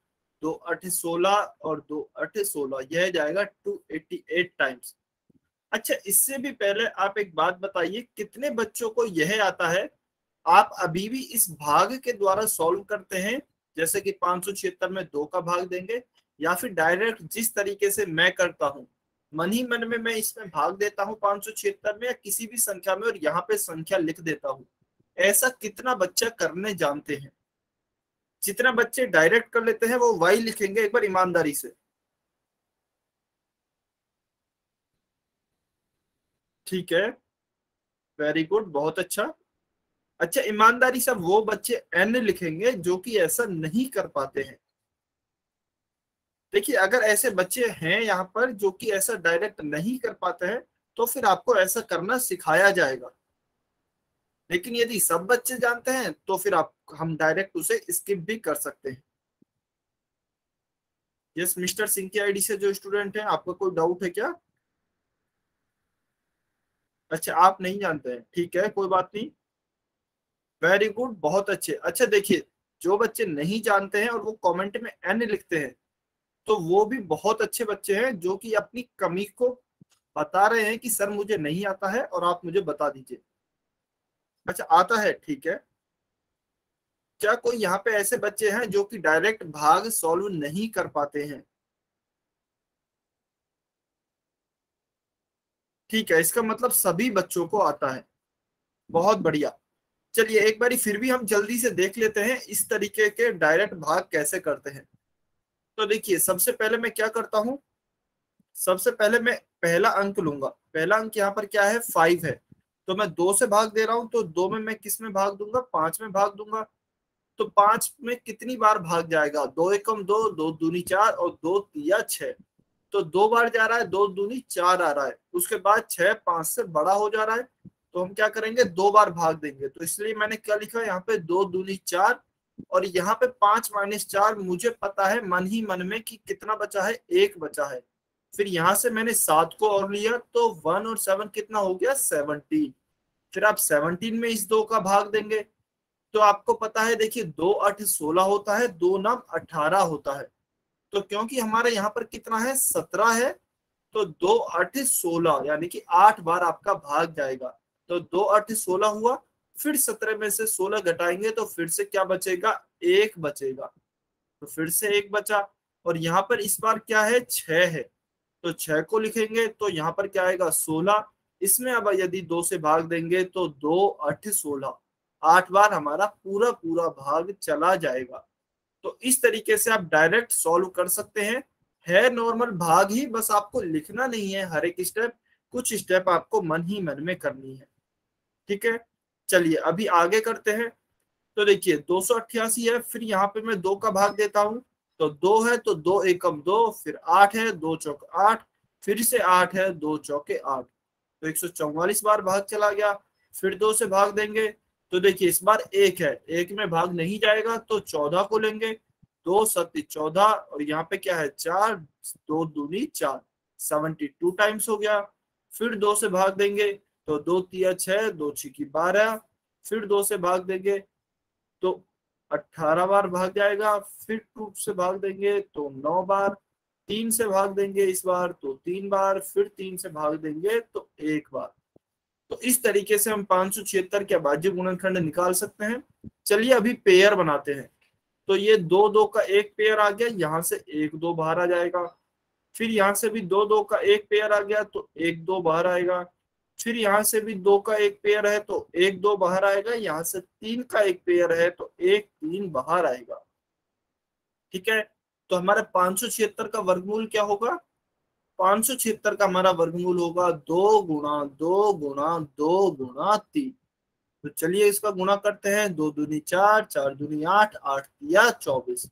2 8 16 और 2 8 16, यह जाएगा 288 टाइम्स। अच्छा इससे भी पहले आप एक बात बताइए, कितने बच्चों को यह आता है, आप अभी भी इस भाग के द्वारा सॉल्व करते हैं, जैसे कि 576 में 2 का भाग देंगे, या फिर डायरेक्ट जिस तरीके से मैं करता हूं, मन ही मन में मैं इसमें भाग देता हूं 576 में या किसी भी संख्या में और यहाँ पे संख्या लिख देता हूं। ऐसा कितना बच्चा करने जानते हैं? जितना बच्चे डायरेक्ट कर लेते हैं वो वाई लिखेंगे एक बार ईमानदारी से। ठीक है, वेरी गुड, बहुत अच्छा। अच्छा ईमानदारी से वो बच्चे एन लिखेंगे जो कि ऐसा नहीं कर पाते हैं। देखिए अगर ऐसे बच्चे हैं यहाँ पर जो कि ऐसा डायरेक्ट नहीं कर पाते हैं तो फिर आपको ऐसा करना सिखाया जाएगा, लेकिन यदि सब बच्चे जानते हैं तो फिर आप हम डायरेक्ट उसे स्किप भी कर सकते हैं। यस मिस्टर सिंह की आईडी से जो स्टूडेंट है, आपका कोई डाउट है क्या? अच्छा आप नहीं जानते हैं, ठीक है कोई बात नहीं, वेरी गुड, बहुत अच्छे। अच्छा देखिए जो बच्चे नहीं जानते हैं और वो कमेंट में एन लिखते हैं तो वो भी बहुत अच्छे बच्चे हैं जो कि अपनी कमी को बता रहे हैं कि सर मुझे नहीं आता है और आप मुझे बता दीजिए। अच्छा आता है, ठीक है। क्या कोई यहाँ पे ऐसे बच्चे हैं जो कि डायरेक्ट भाग सॉल्व नहीं कर पाते हैं? ठीक है, इसका मतलब सभी बच्चों को आता है, बहुत बढ़िया। चलिए एक बारी फिर भी हम जल्दी से देख लेते हैं इस तरीके के डायरेक्ट भाग कैसे करते हैं। तो देखिए सबसे पहले मैं क्या करता हूं, सबसे पहले मैं पहला अंक लूंगा, पहला अंक यहाँ पर क्या है 5 है, तो मैं 2 से भाग दे रहा हूं, तो 2 में मैं किस में भाग दूंगा, 5 में भाग दूंगा। तो 5 में कितनी बार भाग जाएगा, 2 एकम 2, 2 दूनी 4 और 2 तिया 6, तो 2 बार जा रहा है, 2 दूनी 4 आ रहा है, उसके बाद 6 5 से बड़ा हो जा रहा है, तो हम क्या करेंगे 2 बार भाग देंगे, तो इसलिए मैंने क्या लिखा यहाँ पे 2 दूनी 4, और यहाँ पे 5 माइनस 4 मुझे पता है मन ही मन में कि कितना बचा है, 1 बचा है। फिर यहाँ से मैंने 7 को और लिया तो 1 और 7 कितना हो गया 17। फिर आप 17 में इस 2 का भाग देंगे, तो आपको पता है देखिए 2 8 16 होता है, 2 9 18 होता है, तो क्योंकि हमारे यहाँ पर कितना है 17 है, तो 2 8 16 यानी कि 8 बार आपका भाग जाएगा, तो 2 8 16 हुआ, फिर 17 में से 16 घटाएंगे तो फिर से क्या बचेगा, 1 बचेगा, तो फिर से 1 बचा, और यहाँ पर इस बार क्या है 6 है, तो 6 को लिखेंगे तो यहाँ पर क्या आएगा 16, इसमें अब यदि 2 से भाग देंगे तो 2 8 16, 8 बार हमारा पूरा पूरा भाग चला जाएगा। तो इस तरीके से आप डायरेक्ट सॉल्व कर सकते हैं, है नॉर्मल भाग ही, बस आपको लिखना नहीं है हर एक स्टेप, कुछ स्टेप आपको मन ही मन में करनी है। ठीक है, चलिए अभी आगे करते हैं। तो देखिए 288 है, फिर यहाँ पे मैं 2 का भाग देता हूँ, तो 2 है तो 2 एकम 2, फिर 8 है 2 चौक 8, फिर से 8 है 2 चौके 8, तो 144 बार भाग चला गया। फिर 2 से भाग देंगे तो देखिए इस बार 1 है, 1 में भाग नहीं जाएगा तो 14 को लेंगे, 2 7 14, और यहाँ पे क्या है 4, 2 दूनी 4, 72 टाइम्स हो गया। फिर 2 से भाग देंगे तो 2 तिया 6, 2 छिकी 12, फिर 2 से भाग देंगे तो 18 बार भाग जाएगा, फिर 2 से भाग देंगे तो 9 बार, 3 से भाग देंगे इस बार तो 3 बार, फिर 3 से भाग देंगे तो 1 बार। तो इस तरीके से हम 576 के अभाज्य गुणनखंड निकाल सकते हैं। चलिए अभी पेयर बनाते हैं। तो ये 2 2 का एक पेयर आ गया, यहाँ से 1 2 बाहर आ जाएगा। फिर यहाँ से भी 2 2 का एक पेयर आ गया तो 1 2 बाहर आएगा। फिर यहाँ से भी 2 का एक पेयर है तो 1 2 बाहर आएगा। यहाँ से 3 का एक पेयर है तो 1 3 बाहर आएगा। ठीक है, तो हमारा 576 का वर्गमूल क्या होगा? 576 का हमारा वर्गमूल होगा 2 गुणा 2 गुणा 2 गुणा 3। तो चलिए इसका गुणा करते हैं। 2 दूनी 4, 4 दूनी 8, 8 तिया 24।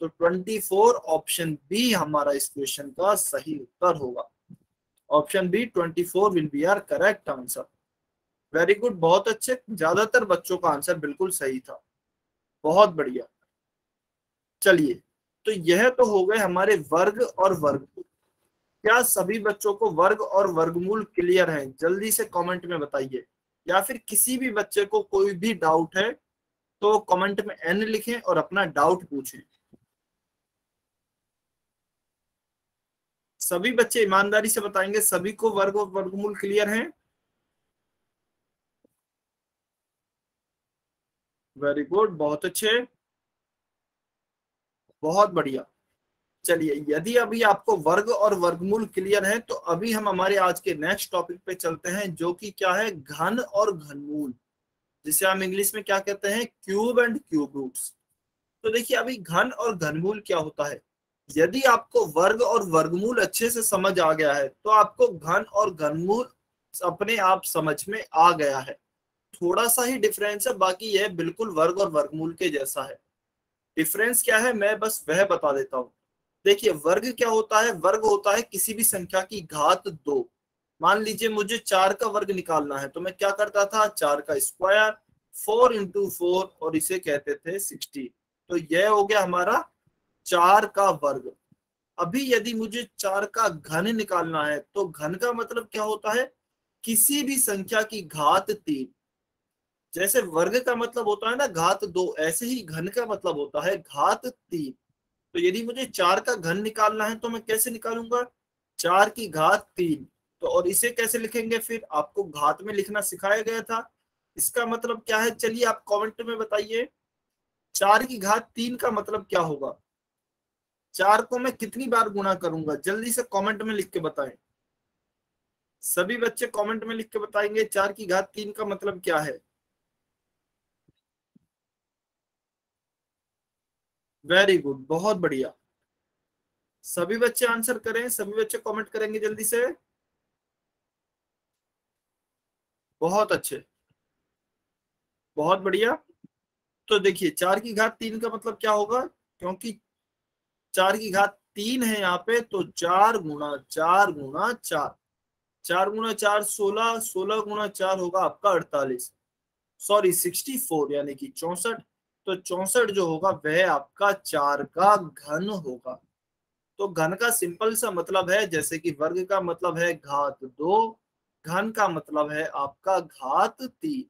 तो 24 ऑप्शन बी हमारा इस क्वेश्चन का सही उत्तर होगा। Option B 24 will be our correct answer. Very good, बहुत अच्छे, ज्यादातर बच्चों का आंसर बिल्कुल सही था, बहुत बढ़िया। चलिए, तो यह तो हो गए हमारे वर्ग और वर्गमूल। क्या सभी बच्चों को वर्ग और वर्गमूल क्लियर है? जल्दी से कमेंट में बताइए। या फिर किसी भी बच्चे को कोई भी डाउट है तो कमेंट में एन लिखें और अपना डाउट पूछें। सभी बच्चे ईमानदारी से बताएंगे सभी को वर्ग और वर्गमूल क्लियर है? वेरी गुड, बहुत अच्छे, बहुत बढ़िया। चलिए, यदि अभी आपको वर्ग और वर्गमूल क्लियर है तो अभी हम हमारे आज के नेक्स्ट टॉपिक पे चलते हैं, जो कि क्या है? घन और घनमूल, जिसे हम इंग्लिश में क्या कहते हैं? Cube and cube roots. तो देखिए, अभी घन और घनमूल क्या होता है। यदि आपको वर्ग और वर्गमूल अच्छे से समझ आ गया है तो आपको घन और घनमूल अपने आप समझ में आ गया है। थोड़ा सा ही डिफरेंस है, बाकी यह बिल्कुल वर्ग और वर्गमूल के जैसा है। डिफरेंस क्या है मैं बस वह बता देता हूँ। देखिए, वर्ग क्या होता है? वर्ग होता है किसी भी संख्या की घात 2। मान लीजिए मुझे 4 का वर्ग निकालना है तो मैं क्या करता था? 4 का स्क्वायर, 4 इंटू 4, और इसे कहते थे 60। तो यह हो गया हमारा 4 का वर्ग। अभी यदि मुझे 4 का घन निकालना है तो घन का मतलब क्या होता है? किसी भी संख्या की घात 3। जैसे वर्ग का मतलब होता है ना घात 2, ऐसे ही घन का मतलब होता है घात 3। तो यदि मुझे 4 का घन निकालना है तो मैं कैसे निकालूंगा? 4 की घात 3। तो और इसे कैसे लिखेंगे? फिर आपको घात में लिखना सिखाया गया था। इसका मतलब क्या है? चलिए आप कमेंट में बताइए, 4 की घात 3 का मतलब क्या होगा? 4 को मैं कितनी बार गुणा करूंगा? जल्दी से कमेंट में लिख के बताएं। सभी बच्चे कमेंट में लिख के बताएंगे 4 की घात 3 का मतलब क्या है। वेरी गुड, बहुत बढ़िया। सभी बच्चे आंसर करें, सभी बच्चे कमेंट करेंगे जल्दी से। बहुत अच्छे, बहुत बढ़िया। तो देखिए, 4 की घात 3 का मतलब क्या होगा? क्योंकि 4 की घात 3 है यहाँ पे, तो 4 गुणा 4 गुणा 4, 4 गुणा 4 16, 16 गुणा 4 होगा आपका 48, सॉरी 64, यानी कि 64। तो 64 जो होगा वह आपका 4 का घन होगा। तो घन का सिंपल सा मतलब है, जैसे कि वर्ग का मतलब है घात 2, घन का मतलब है आपका घात 3।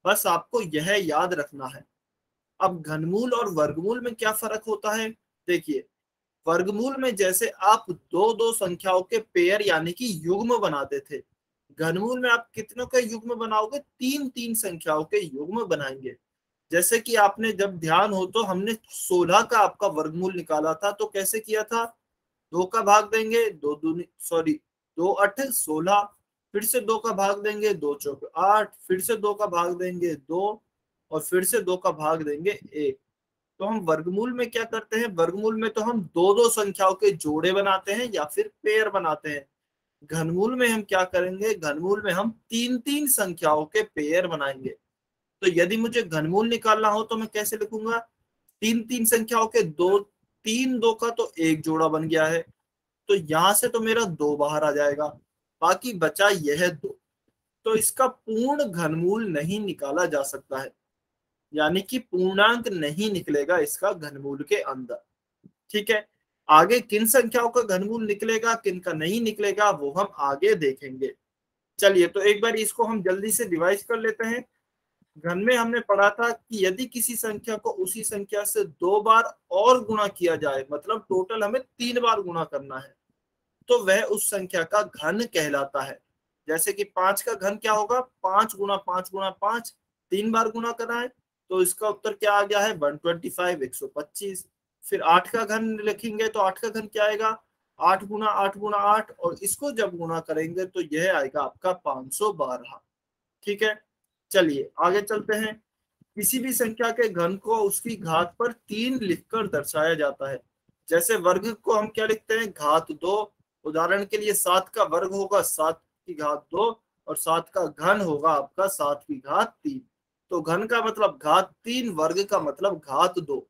बस आपको यह याद रखना है। अब घनमूल और वर्गमूल में क्या फर्क होता है? देखिए, वर्गमूल में जैसे आप दो दो संख्याओं के पेयर यानी कि युग्म बनाते थे, घनमूल में आप कितनों के युग्म बनाओगे? 3 3 संख्याओं के युग्म बनाएंगे। जैसे कि आपने जब ध्यान हो तो हमने 16 का आपका वर्गमूल निकाला था, तो कैसे किया था? 2 का भाग देंगे, 2 दूनी सॉरी 2 8 16, फिर से 2 का भाग देंगे, 2 चौक 8, फिर से 2 का भाग देंगे 2, और फिर से 2 का भाग देंगे 1। तो हम वर्गमूल में क्या करते हैं? वर्गमूल में तो हम दो दो संख्याओं के जोड़े बनाते हैं या फिर पेयर बनाते हैं। घनमूल में हम क्या करेंगे? घनमूल में हम 3 3 संख्याओं के पेयर बनाएंगे। तो यदि मुझे घनमूल निकालना हो तो मैं कैसे लिखूंगा? 3 3 संख्याओं के दो, 3 2 का तो एक जोड़ा बन गया है, तो यहां से तो मेरा 2 बाहर आ जाएगा, बाकी बचा यह 2। तो इसका पूर्ण घनमूल नहीं निकाला जा सकता है, यानी कि पूर्णांक नहीं निकलेगा इसका घनमूल के अंदर। ठीक है, आगे किन संख्याओं का घनमूल निकलेगा, किन का नहीं निकलेगा, वो हम आगे देखेंगे। चलिए तो एक बार इसको हम जल्दी से डिवाइड कर लेते हैं। घन में हमने पढ़ा था कि यदि किसी संख्या को उसी संख्या से 2 बार और गुणा किया जाए, मतलब टोटल हमें 3 बार गुणा करना है, तो वह उस संख्या का घन कहलाता है। जैसे कि 5 का घन क्या होगा, 5 गुणा 5 गुणा 5, 3 बार गुणा करा है, तो इसका उत्तर क्या आ गया है 125, 125। फिर 8 का घन लिखेंगे तो 8 का घन क्या आएगा, 8 गुणा 8 गुणा 8, और इसको जब गुणा करेंगे तो यह आएगा आपका 512। ठीक है, चलिए आगे चलते हैं। किसी भी संख्या के घन को उसकी घात पर 3 लिखकर दर्शाया जाता है। जैसे वर्ग को हम क्या लिखते हैं, घात 2। उदाहरण के लिए 7 का वर्ग होगा 7 की घात 2, और 7 का घन होगा आपका 7 की घात 3। तो घन का मतलब घात 3, वर्ग का मतलब घात 2।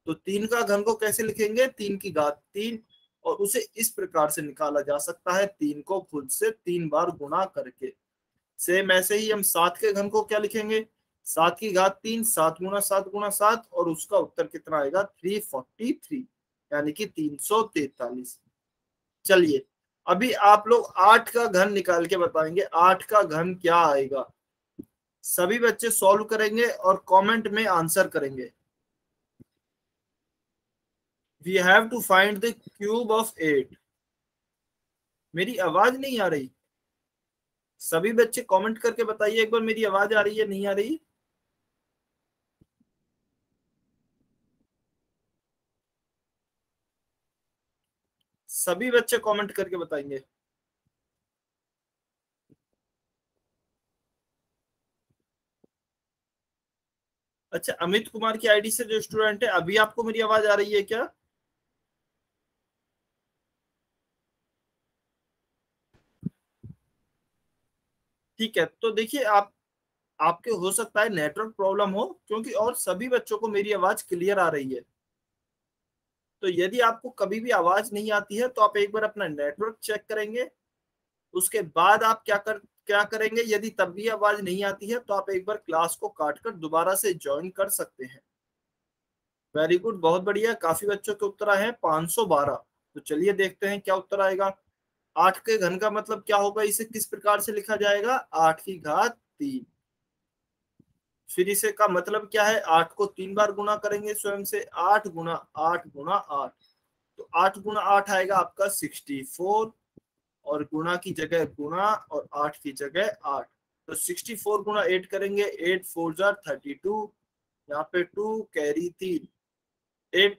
तो 3 का घन को कैसे लिखेंगे, 3 की घात 3, और उसे इस प्रकार से निकाला जा सकता है, 3 को खुद से 3 बार गुणा करके। सेम ऐसे ही हम 7 के घन को क्या लिखेंगे, 7 की घात 3, 7 गुणा 7 गुणा 7, और उसका उत्तर कितना आएगा 343, यानी कि 343। चलिए अभी आप लोग 8 का घन निकाल के बताएंगे, 8 का घन क्या आएगा। सभी बच्चे सॉल्व करेंगे और कमेंट में आंसर करेंगे। We have to find the cube of 8। मेरी आवाज नहीं आ रही, सभी बच्चे कमेंट करके बताइए एक बार, मेरी आवाज आ रही है नहीं आ रही। सभी बच्चे कमेंट करके बताएंगे। अच्छा, अमित कुमार की आईडी से जो स्टूडेंट है, अभी आपको मेरी आवाज आ रही है क्या? ठीक है, तो देखिए आप, आपके हो सकता है नेटवर्क प्रॉब्लम हो, क्योंकि और सभी बच्चों को मेरी आवाज क्लियर आ रही है। तो यदि आपको कभी भी आवाज नहीं आती है तो आप एक बार अपना नेटवर्क चेक करेंगे, उसके बाद आप क्या करेंगे, यदि तब भी आवाज नहीं आती है तो आप एक बार क्लास को काट कर दोबारा से ज्वाइन कर सकते हैं। वेरी गुड, बहुत बढ़िया, काफी बच्चों के उत्तर आए हैं 512। तो चलिए देखते हैं क्या उत्तर आएगा। 8 के घन का मतलब क्या होगा, इसे किस प्रकार से लिखा जाएगा, 8 की घात 3। फिर इसे का मतलब क्या है, 8 को 3 बार गुणा करेंगे स्वयं से, 8 गुणा 8 गुणा 8। तो 8 गुणा 8 आएगा आपका 64, और गुणा की जगह गुणा और 8 की जगह 8। तो 64 गुणा 8 करेंगे, 8 4 जा 32, यहाँ पे 2 कैरी 3।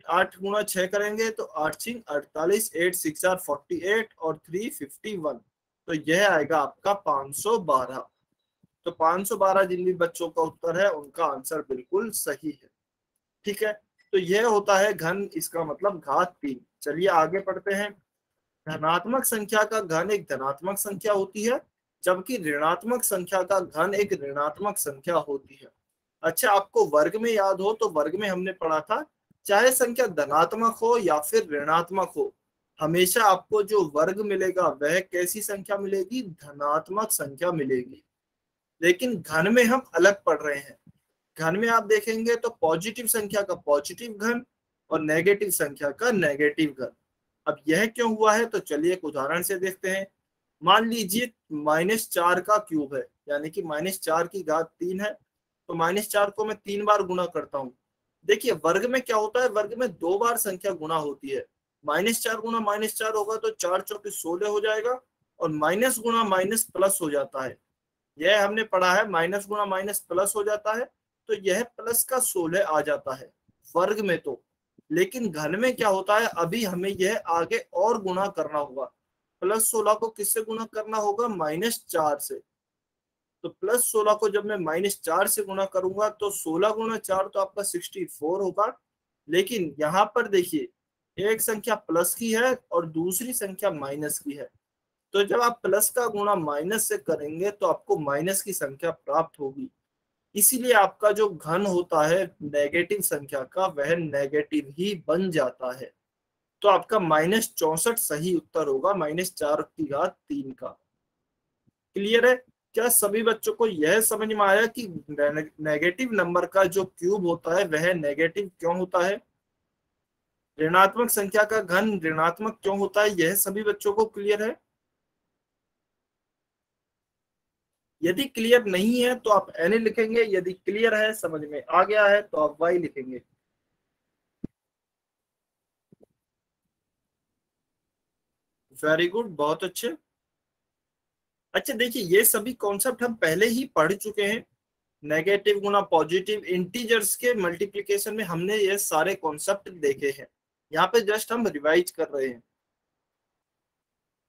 8 गुणा 6 करेंगे तो 8 6 48, 8 6 जा 48, और 3 51। तो यह आएगा आपका 512। तो 512 जिन भी बच्चों का उत्तर है उनका आंसर बिल्कुल सही है। ठीक है, तो यह होता है घन, इसका मतलब घात 3। चलिए आगे पढ़ते हैं। धनात्मक संख्या का घन एक धनात्मक संख्या होती है, जबकि ऋणात्मक संख्या का घन एक ऋणात्मक संख्या होती है। अच्छा, आपको वर्ग में याद हो तो वर्ग में हमने पढ़ा था, चाहे संख्या धनात्मक हो या फिर ऋणात्मक हो, हमेशा आपको जो वर्ग मिलेगा वह कैसी संख्या मिलेगी, धनात्मक संख्या मिलेगी। लेकिन घन में हम अलग पढ़ रहे हैं। घन में आप देखेंगे तो पॉजिटिव संख्या का पॉजिटिव घन और नेगेटिव संख्या का नेगेटिव घन। अब यह क्यों हुआ है, तो चलिए एक उदाहरण से देखते हैं। मान लीजिए -4 का क्यूब है, यानी कि -4 की घात 3 है। तो -4 को मैं 3 बार गुणा करता हूँ। देखिए वर्ग में क्या होता है, वर्ग में 2 बार संख्या गुणा होती है। -4 गुणा -4 होगा तो 4 × 4 = 16 हो जाएगा, और माइनस गुणा माइनस प्लस हो जाता है। यह हमने पढ़ा है, माइनस गुणा माइनस प्लस हो जाता है। तो यह प्लस का 16 आ जाता है वर्ग में तो। लेकिन घन में क्या होता है, अभी हमें यह आगे और गुणा करना होगा। +16 को किससे गुणा करना होगा, -4 से। तो +16 को जब मैं -4 से गुणा करूंगा तो 16 × 4 तो आपका 64 होगा। लेकिन यहाँ पर देखिए, एक संख्या प्लस की है और दूसरी संख्या माइनस की है। तो जब आप प्लस का गुणा माइनस से करेंगे तो आपको माइनस की संख्या प्राप्त होगी। इसीलिए आपका जो घन होता है नेगेटिव संख्या का, वह नेगेटिव ही बन जाता है। तो आपका -64 सही उत्तर होगा, -4 की घात 3 का। क्लियर है? क्या सभी बच्चों को यह समझ में आया कि नेगेटिव नंबर का जो क्यूब होता है वह नेगेटिव क्यों होता है, ऋणात्मक संख्या का घन ऋणात्मक क्यों होता है, यह सभी बच्चों को क्लियर है? यदि क्लियर नहीं है तो आप एनी लिखेंगे, यदि क्लियर है, समझ में आ गया है, तो आप वाई लिखेंगे। वेरी गुड, बहुत अच्छे। अच्छा देखिए, ये सभी कॉन्सेप्ट हम पहले ही पढ़ चुके हैं। नेगेटिव गुना पॉजिटिव, इंटीजर्स के मल्टीप्लिकेशन में हमने ये सारे कॉन्सेप्ट देखे हैं। यहाँ पे जस्ट हम रिवाइज कर रहे हैं।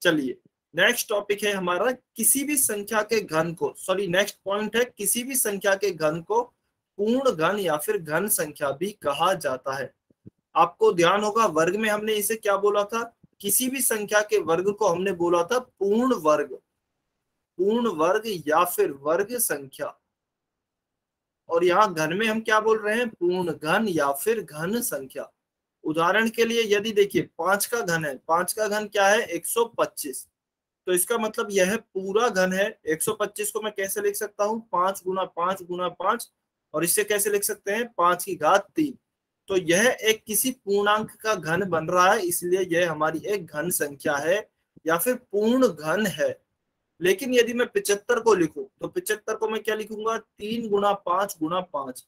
चलिए, नेक्स्ट टॉपिक है हमारा, किसी भी संख्या के घन को, सॉरी नेक्स्ट पॉइंट है, किसी भी संख्या के घन को पूर्ण घन या फिर घन संख्या भी कहा जाता है। आपको ध्यान होगा, वर्ग में हमने इसे क्या बोला था? किसी भी संख्या के वर्ग को हमने बोला था पूर्ण वर्ग, पूर्ण वर्ग या फिर वर्ग संख्या। और यहाँ घन में हम क्या बोल रहे हैं? पूर्ण घन या फिर घन संख्या। उदाहरण के लिए यदि देखिए 5 का घन है, 5 का घन क्या है? 125। तो इसका मतलब यह पूरा घन है। 125 को मैं कैसे लिख सकता हूँ? 5 गुना 5 गुना 5। और इससे कैसे लिख सकते हैं? 5 की घात 3। तो यह एक किसी पूर्णांक का घन बन रहा है, इसलिए यह हमारी एक घन संख्या है या फिर पूर्ण घन है। लेकिन यदि मैं 75 को लिखूं तो 75 को मैं क्या लिखूंगा? 3 गुना 5 गुना 5।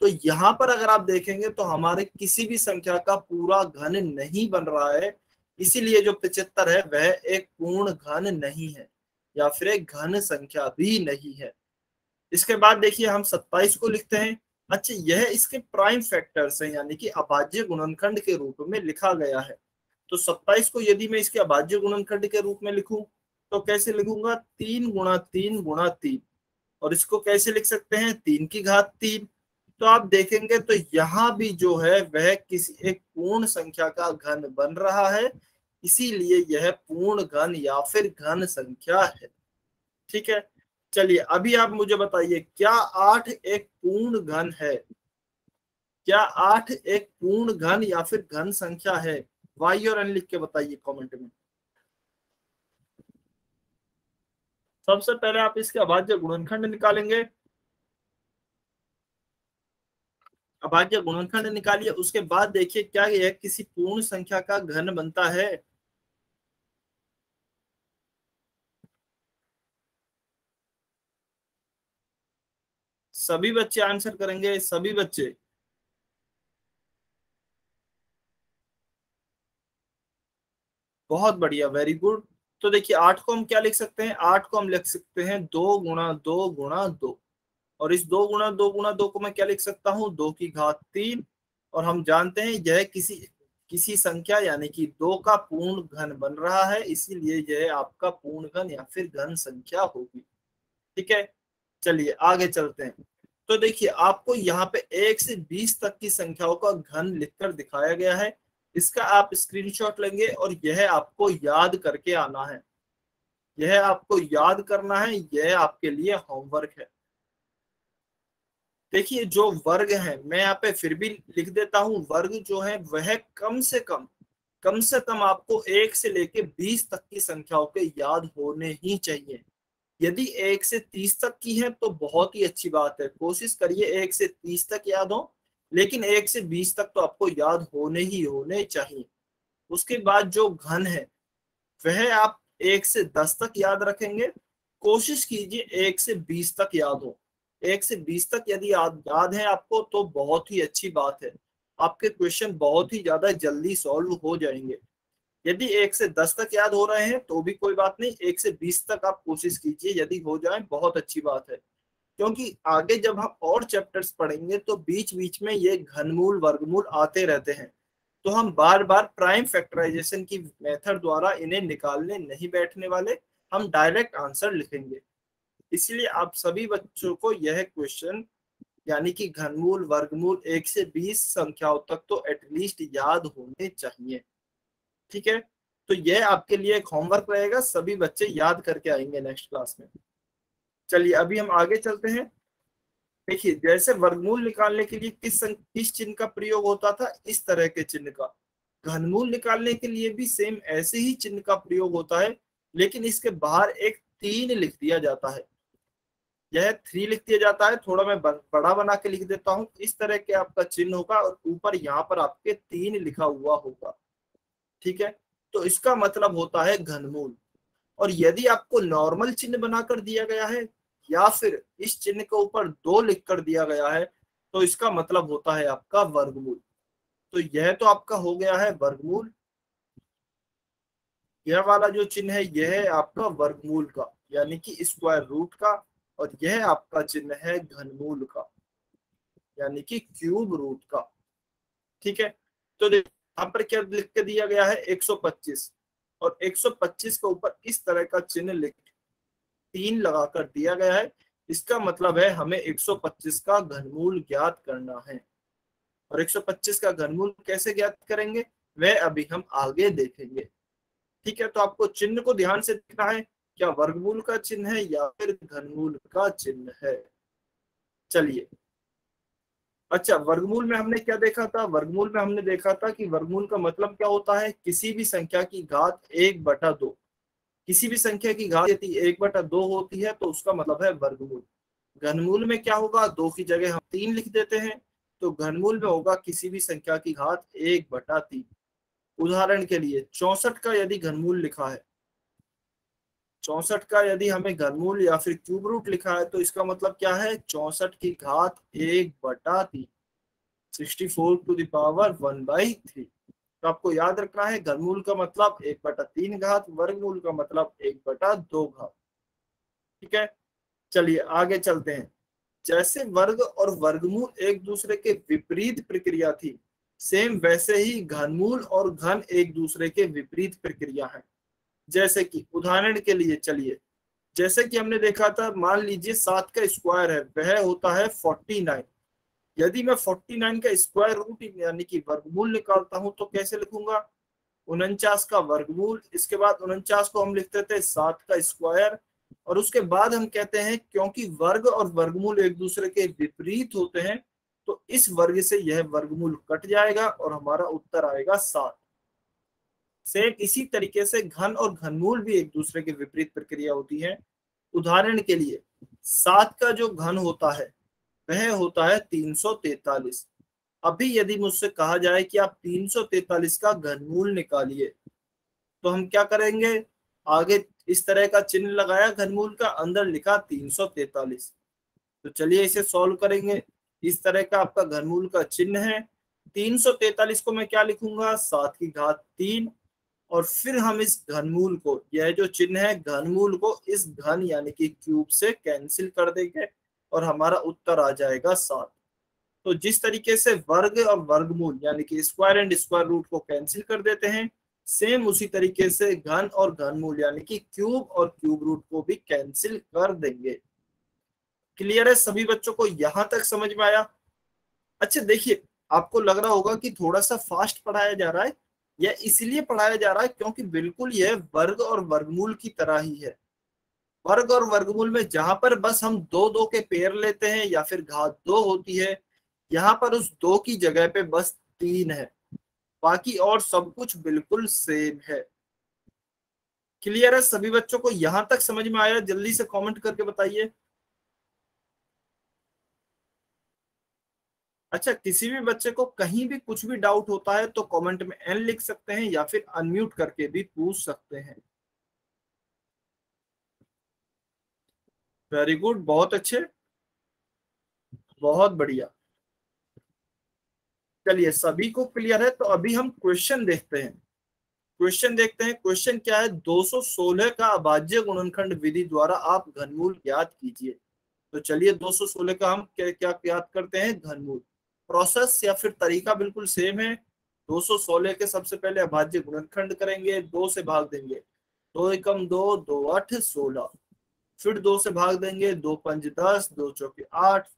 तो यहाँ पर अगर आप देखेंगे तो हमारे किसी भी संख्या का पूरा घन नहीं बन रहा है, इसीलिए जो 75 है वह एक पूर्ण घन नहीं है या फिर एक घन संख्या भी नहीं है। इसके बाद देखिए हम 27 को लिखते हैं। अच्छा, यह इसके प्राइम फैक्टर्स हैं, यानी कि अभाज्य गुणनखंड के रूप में लिखा गया है। तो 27 को यदि मैं इसके अभाज्य गुणनखंड के रूप में लिखूं तो कैसे लिखूंगा? 3 गुणा 3 गुणा 3। और इसको कैसे लिख सकते हैं? 3 की घात 3। तो आप देखेंगे तो यहाँ भी जो है वह किसी एक पूर्ण संख्या का घन बन रहा है, इसीलिए यह पूर्ण घन या फिर घन संख्या है। ठीक है, चलिए अभी आप मुझे बताइए, क्या 8 एक पूर्ण घन है? क्या 8 एक पूर्ण घन या फिर घन संख्या है? वाई और एन लिख के बताइए कमेंट में। सबसे पहले आप इसके अभाज्य गुणनखंड निकालेंगे। अभाज्य गुणनखंड निकालिए, उसके बाद देखिए क्या यह किसी पूर्ण संख्या का घन बनता है। सभी बच्चे आंसर करेंगे, सभी बच्चे। बहुत बढ़िया, वेरी गुड। तो देखिए 8 को हम क्या लिख सकते हैं? 8 को हम लिख सकते हैं 2 गुणा 2 गुणा 2। और इस 2 गुणा 2 गुणा 2 को मैं क्या लिख सकता हूँ? 2 की घात 3। और हम जानते हैं यह किसी किसी संख्या यानी कि 2 का पूर्ण घन बन रहा है, इसीलिए यह आपका पूर्ण घन या फिर घन संख्या होगी। ठीक है, चलिए आगे चलते हैं। तो देखिए आपको यहाँ पे 1 से 20 तक की संख्याओं का घन लिखकर दिखाया गया है। इसका आप स्क्रीनशॉट लेंगे और यह आपको याद करके आना है। यह आपको याद करना है, यह आपके लिए होमवर्क है। देखिए जो वर्ग है, मैं यहाँ पे फिर भी लिख देता हूँ, वर्ग जो है वह कम से कम आपको 1 से लेके 20 तक की संख्याओं के याद होने ही चाहिए। यदि 1 से 30 तक की है तो बहुत ही अच्छी बात है, कोशिश करिए 1 से 30 तक याद हो। लेकिन 1 से 20 तक तो आपको याद होने ही होने चाहिए। उसके बाद जो घन है वह आप 1 से 10 तक याद रखेंगे। कोशिश कीजिए 1 से 20 तक याद हो। 1 से 20 तक यदि याद है आपको तो बहुत ही अच्छी बात है, आपके क्वेश्चन बहुत ही ज्यादा जल्दी सॉल्व हो जाएंगे। यदि 1 से 10 तक याद हो रहे हैं तो भी कोई बात नहीं, 1 से 20 तक आप कोशिश कीजिए, यदि हो जाए बहुत अच्छी बात है। क्योंकि आगे जब हम और चैप्टर्स पढ़ेंगे तो बीच बीच में ये घनमूल वर्गमूल आते रहते हैं, तो हम बार बार प्राइम फैक्टराइजेशन की मेथड द्वारा इन्हें निकालने नहीं बैठने वाले, हम डायरेक्ट आंसर लिखेंगे। इसलिए आप सभी बच्चों को यह क्वेश्चन यानी कि घनमूल वर्गमूल 1 से 20 संख्याओं तक तो एटलीस्ट याद होने चाहिए। ठीक है, तो यह आपके लिए एक होमवर्क रहेगा, सभी बच्चे याद करके आएंगे नेक्स्ट क्लास में। चलिए अभी हम आगे चलते हैं। देखिए जैसे वर्गमूल निकालने के लिए किस चिन्ह का प्रयोग होता था? इस तरह के चिन्ह का। घनमूल निकालने के लिए भी सेम ऐसे ही चिन्ह का प्रयोग होता है, लेकिन इसके बाहर एक 3 लिख दिया जाता है। यह 3 लिख दिया जाता है, थोड़ा मैं बड़ा बना के लिख देता हूँ। इस तरह के आपका चिन्ह होगा और ऊपर यहाँ पर आपके 3 लिखा हुआ होगा। ठीक है, तो इसका मतलब होता है घनमूल। और यदि आपको नॉर्मल चिन्ह बनाकर दिया गया है, या फिर इस चिन्ह के ऊपर 2 लिख कर दिया गया है तो इसका मतलब होता है आपका वर्गमूल। तो यह तो आपका हो गया है वर्गमूल, यह वाला जो चिन्ह है यह है आपका वर्गमूल का यानी कि स्क्वायर रूट का, और यह आपका चिन्ह है घनमूल का यानी कि क्यूब रूट का। ठीक है, तो देखिए यहाँ पर क्या लिख के दिया गया है 125, और 125 के ऊपर इस तरह का चिन्ह लिख 3 लगाकर दिया गया है। इसका मतलब है हमें 125 का घनमूल ज्ञात करना है, और 125 का घनमूल कैसे ज्ञात करेंगे वह अभी हम आगे देखेंगे। ठीक है, तो आपको चिन्ह को ध्यान से देखना है, क्या वर्गमूल का चिन्ह है या फिर घनमूल का चिन्ह है। चलिए, अच्छा वर्गमूल में हमने क्या देखा था, वर्गमूल में हमने देखा था कि वर्गमूल का मतलब क्या होता है, किसी भी संख्या की घात 1/2। किसी भी संख्या की घात यदि 1/2 होती है तो उसका मतलब है वर्गमूल। घनमूल में क्या होगा, 2 की जगह हम 3 लिख देते हैं, तो घनमूल में होगा किसी भी संख्या की घात 1/3। उदाहरण के लिए 64 का यदि घनमूल लिखा है, 64 का यदि हमें घनमूल या फिर क्यूब रूट लिखा है तो इसका मतलब क्या है, 64 की घात 1/3, 64⁻⅓। तो आपको याद रखना है घनमूल का मतलब 1/3 घात, वर्गमूल का मतलब 1/2 घात। ठीक है, चलिए आगे चलते हैं। जैसे वर्ग और वर्गमूल एक दूसरे के विपरीत प्रक्रिया थी, सेम वैसे ही घनमूल और घन एक दूसरे के विपरीत प्रक्रिया है। जैसे कि उदाहरण के लिए चलिए, जैसे कि हमने देखा था, मान लीजिए 7 का स्क्वायर है वह होता है 49। यदि मैं 49 का स्क्वायर रूट यानी कि वर्गमूल निकालता हूं तो कैसे लिखूंगा, 49 का वर्गमूल, इसके बाद 49 को हम लिखते थे 7 का स्क्वायर, और उसके बाद हम कहते हैं क्योंकि वर्ग और वर्गमूल एक दूसरे के विपरीत होते हैं तो इस वर्ग से यह वर्गमूल कट जाएगा और हमारा उत्तर आएगा 7। सेम इसी तरीके से घन और घनमूल भी एक दूसरे के विपरीत प्रक्रिया होती है। उदाहरण के लिए 7 का जो घन होता है वह होता है 343। अभी यदि मुझसे कहा जाए कि आप 343 का घनमूल निकालिए तो हम क्या करेंगे, आगे इस तरह का चिन्ह लगाया घनमूल का, अंदर लिखा 343। तो चलिए इसे सॉल्व करेंगे। इस तरह का आपका घनमूल का चिन्ह है, 343 को मैं क्या लिखूंगा, 7 की घात 3, और फिर हम इस घनमूल को, यह जो चिन्ह है घनमूल को इस घन यानी कि क्यूब से कैंसिल कर देंगे और हमारा उत्तर आ जाएगा 7। तो जिस तरीके से वर्ग और वर्गमूल यानी कि स्क्वायर एंड स्क्वायर रूट को कैंसिल कर देते हैं, सेम उसी तरीके से घन और घनमूल यानी कि क्यूब और क्यूब रूट को भी कैंसिल कर देंगे। क्लियर है सभी बच्चों को, यहां तक समझ में आया। अच्छा देखिए, आपको लग रहा होगा कि थोड़ा सा फास्ट पढ़ाया जा रहा है, यह इसलिए पढ़ाया जा रहा है क्योंकि बिल्कुल यह वर्ग और वर्गमूल की तरह ही है। वर्ग और वर्गमूल में जहां पर बस हम 2 के पेयर लेते हैं या फिर घात 2 होती है, यहाँ पर उस 2 की जगह पे बस 3 है, बाकी और सब कुछ बिल्कुल सेम है। क्लियर है सभी बच्चों को, यहां तक समझ में आया, जल्दी से कमेंट करके बताइए। अच्छा, किसी भी बच्चे को कहीं भी कुछ भी डाउट होता है तो कमेंट में एन लिख सकते हैं या फिर अनम्यूट करके भी पूछ सकते हैं। वेरी गुड, बहुत अच्छे, बहुत बढ़िया। चलिए सभी को क्लियर है तो अभी हम क्वेश्चन देखते हैं। क्वेश्चन देखते हैं, क्वेश्चन क्या है, 216 का अभाज्य गुणनखंड विधि द्वारा आप घनमूल ज्ञात कीजिए। तो चलिए 216 का हम क्या क्या ज्ञात करते हैं, घनमूल। प्रोसेस या फिर तरीका बिल्कुल सेम है। 216 के सबसे पहले अभाज्य गुणनखंड करेंगे, 2 से भाग देंगे, 2 एकम 2, 2 8 16, फिर 2 से भाग देंगे, 2 पंज 10, 2 चौके 8,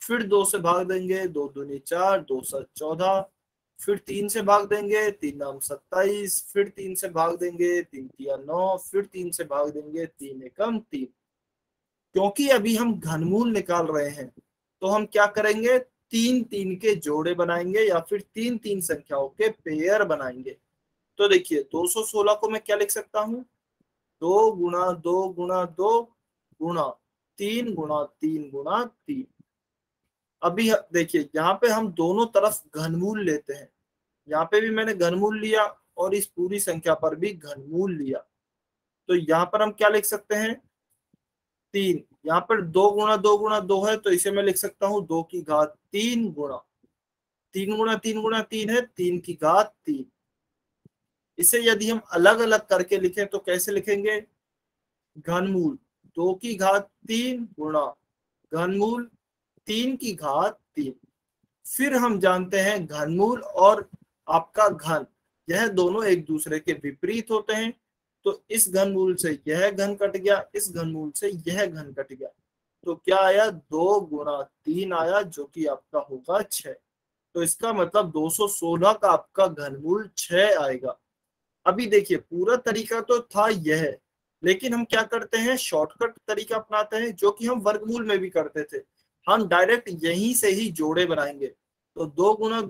फिर 2 से भाग देंगे, 2 दूनी 4, 2 7 14, फिर 3 से भाग देंगे, 3 नाम 27, फिर 3 से भाग देंगे, 3 तिया 9, फिर 3 से भाग देंगे, 3 एकम 3। क्योंकि अभी हम घनमूल निकाल रहे हैं तो हम क्या करेंगे, 3 3 के जोड़े बनाएंगे या फिर 3 3 संख्याओं के पेयर बनाएंगे। तो देखिए 216 को मैं क्या लिख सकता हूँ, 2 × 2 × 2 गुणा 3 × 3 × 3। अभी देखिए यहाँ पे हम दोनों तरफ घनमूल लेते हैं, यहाँ पे भी मैंने घनमूल लिया और इस पूरी संख्या पर भी घनमूल लिया। तो यहाँ पर हम क्या लिख सकते हैं, 3, यहाँ पर 2 है, तो इसे मैं लिख सकता हूँ 2 की घात 3 गुणा 3 है 3 की घात 3। इसे यदि हम अलग अलग करके लिखें तो कैसे लिखेंगे? घनमूल 2 की घात 3 गुणा घनमूल 3 की घात 3। फिर हम जानते हैं घनमूल और आपका घन, यह दोनों एक दूसरे के विपरीत होते हैं। तो इस घनमूल से यह घन कट गया, इस घनमूल से यह घन कट गया, तो क्या आया? 2 गुणा 3 आया, जो कि आपका होगा 6। तो इसका मतलब 216 का आपका घनमूल 6 आएगा। अभी देखिए, पूरा तरीका तो था यह, लेकिन हम क्या करते हैं, शॉर्टकट तरीका अपनाते हैं, जो कि हम वर्गमूल में भी करते थे। हम डायरेक्ट यहीं से ही जोड़े बनाएंगे। तो 2 गुना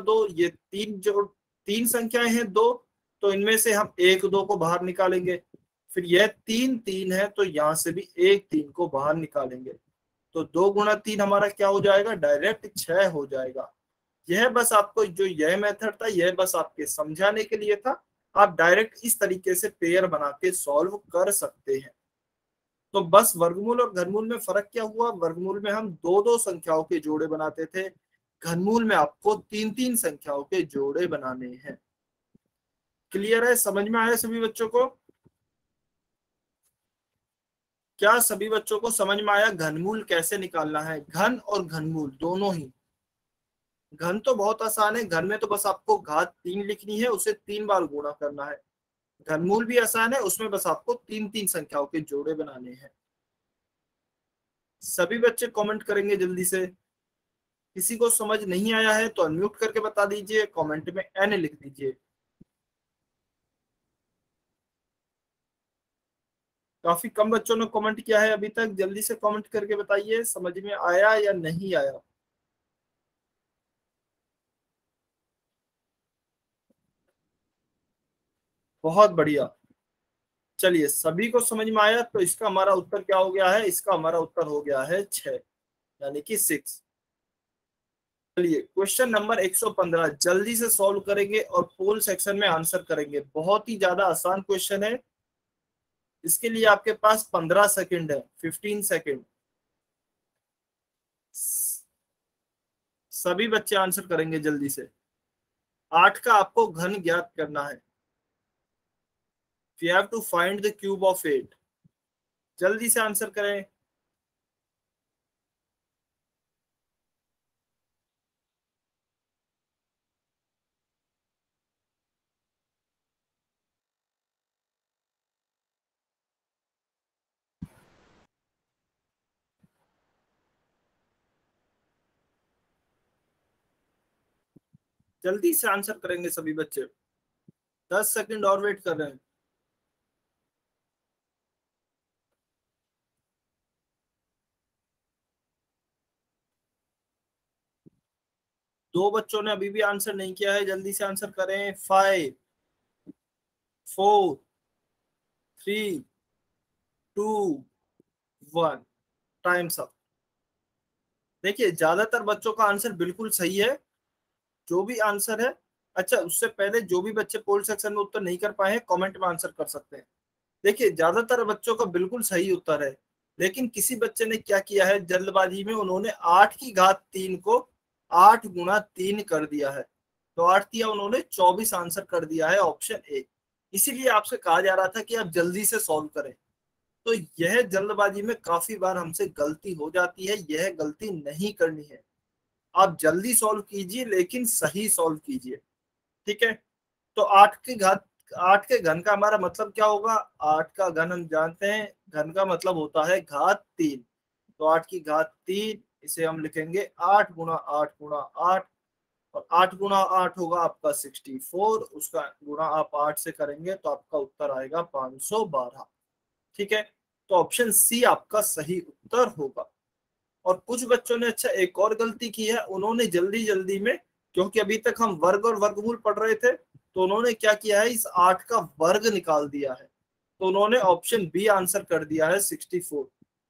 2 ये तीन संख्याएं हैं दो, तो इनमें से हम 1 2 को बाहर निकालेंगे। फिर यह 3 3 है, तो यहां से भी 1 3 को बाहर निकालेंगे। तो 2 गुना 3 हमारा क्या हो जाएगा? डायरेक्ट 6 हो जाएगा। यह बस आपको, जो यह मेथड था, यह बस आपके समझाने के लिए था। आप डायरेक्ट इस तरीके से पेयर बना के सॉल्व कर सकते हैं। तो बस वर्गमूल और घनमूल में फर्क क्या हुआ? वर्गमूल में हम 2 2 संख्याओं के जोड़े बनाते थे, घनमूल में आपको 3 3 संख्याओं के जोड़े बनाने हैं। क्लियर है? समझ में आया सभी बच्चों को? क्या सभी बच्चों को समझ में आया घनमूल कैसे निकालना है? घन और घनमूल दोनों ही। घन तो बहुत आसान है, घन में तो बस आपको घात 3 लिखनी है, उसे 3 बार गुणा करना है। घनमूल भी आसान है, उसमें बस आपको 3 3 संख्याओं के जोड़े बनाने हैं। सभी बच्चे कमेंट करेंगे जल्दी से। किसी को समझ नहीं आया है तो अनम्यूट करके बता दीजिए, कमेंट में एन लिख दीजिए। काफी कम बच्चों ने कमेंट किया है अभी तक, जल्दी से कमेंट करके बताइए समझ में आया या नहीं आया। बहुत बढ़िया। चलिए, सभी को समझ में आया, तो इसका हमारा उत्तर क्या हो गया है? इसका हमारा उत्तर हो गया है 6, यानी कि 6। चलिए, क्वेश्चन नंबर 115 जल्दी से सॉल्व करेंगे और पोल सेक्शन में आंसर करेंगे। बहुत ही ज्यादा आसान क्वेश्चन है। इसके लिए आपके पास 15 सेकंड है, 15 सेकंड। सभी बच्चे आंसर करेंगे जल्दी से। 8 का आपको घन ज्ञात करना है। You have to find the cube of 8। जल्दी से आंसर करें। जल्दी से आंसर करेंगे सभी बच्चे। 10 सेकंड और वेट कर रहे हैं। दो बच्चों ने अभी भी आंसर नहीं किया है, जल्दी से आंसर करें। 5 4 3 2 1। Times up. देखिए, ज्यादातर बच्चों का आंसर बिल्कुल सही है, जो भी आंसर है। अच्छा, उससे पहले जो भी बच्चे पोल सेक्शन में उत्तर नहीं कर पाए हैं, कमेंट में आंसर कर सकते हैं। देखिए, ज्यादातर बच्चों का बिल्कुल सही उत्तर है, लेकिन किसी बच्चे ने क्या किया है, जल्दबाजी में उन्होंने 8 की घात 3 को 8 गुना 3 कर दिया है। तो 8 दिया उन्होंने 24 आंसर कर दिया है ऑप्शन ए। इसीलिए आपसे कहा जा रहा था कि आप जल्दी से सॉल्व करें। तो यह जल्दबाजी में काफी बार हमसे गलती हो जाती है, यह गलती नहीं करनी है। आप जल्दी सॉल्व कीजिए, लेकिन सही सॉल्व कीजिए। ठीक है? तो 8 के घन का हमारा मतलब क्या होगा? 8 का घन हम जानते हैं, घन का मतलब होता है घात 3। तो 8 की घात 3, इसे हम लिखेंगे 8 गुना 8 गुना 8। और 8 गुना 8 होगा आपका 64, उसका गुणा आप 8 से करेंगे तो आपका उत्तर आएगा 512। ठीक है? तो ऑप्शन सी आपका सही उत्तर होगा। और कुछ बच्चों ने अच्छा एक और गलती की है, उन्होंने जल्दी जल्दी में, क्योंकि अभी तक हम वर्ग और वर्गमूल पढ़ रहे थे, तो उन्होंने क्या किया है, इस 8 का वर्ग निकाल दिया है। तो उन्होंने ऑप्शन बी आंसर कर दिया है 64,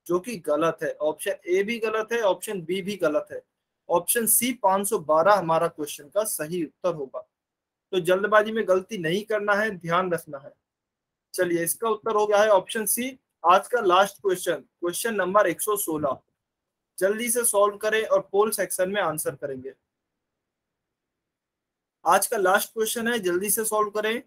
जो कि गलत है। ऑप्शन ए भी गलत है, ऑप्शन बी भी गलत है। ऑप्शन सी 512 हमारा क्वेश्चन का सही उत्तर होगा। तो जल्दबाजी में गलती नहीं करना है, ध्यान रखना है। चलिए, इसका उत्तर हो गया है ऑप्शन सी आज का लास्ट क्वेश्चन, क्वेश्चन नंबर 116, जल्दी से सॉल्व करें और पोल सेक्शन में आंसर करेंगे। आज का लास्ट क्वेश्चन है, जल्दी से सॉल्व करें।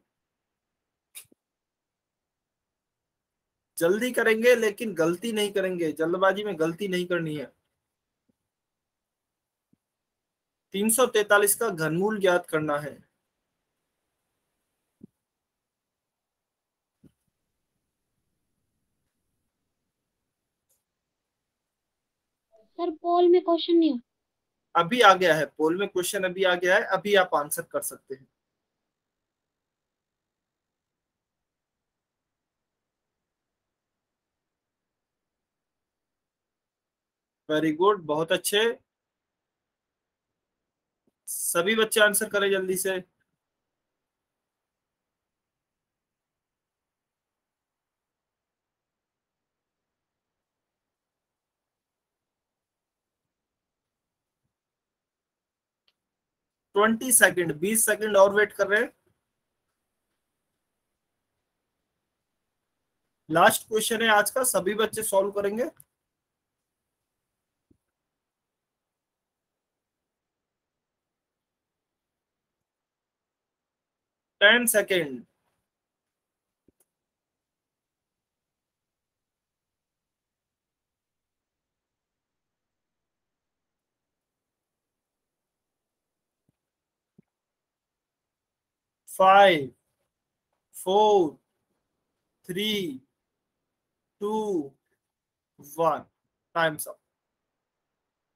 जल्दी करेंगे लेकिन गलती नहीं करेंगे, जल्दबाजी में गलती नहीं करनी है। 343 का घनमूल ज्ञात करना है। सर पोल में क्वेश्चन नहीं हो। अभी आ गया है, पोल में क्वेश्चन अभी आ गया है, अभी आप आंसर कर सकते हैं। वेरी गुड, बहुत अच्छे। सभी बच्चे आंसर करें जल्दी से। ट्वेंटी सेकेंड, 20 सेकेंड और वेट कर रहे हैं। लास्ट क्वेश्चन है आज का, सभी बच्चे सॉल्व करेंगे। 10 सेकेंड। 5, 4, 3, 2, 1, times up.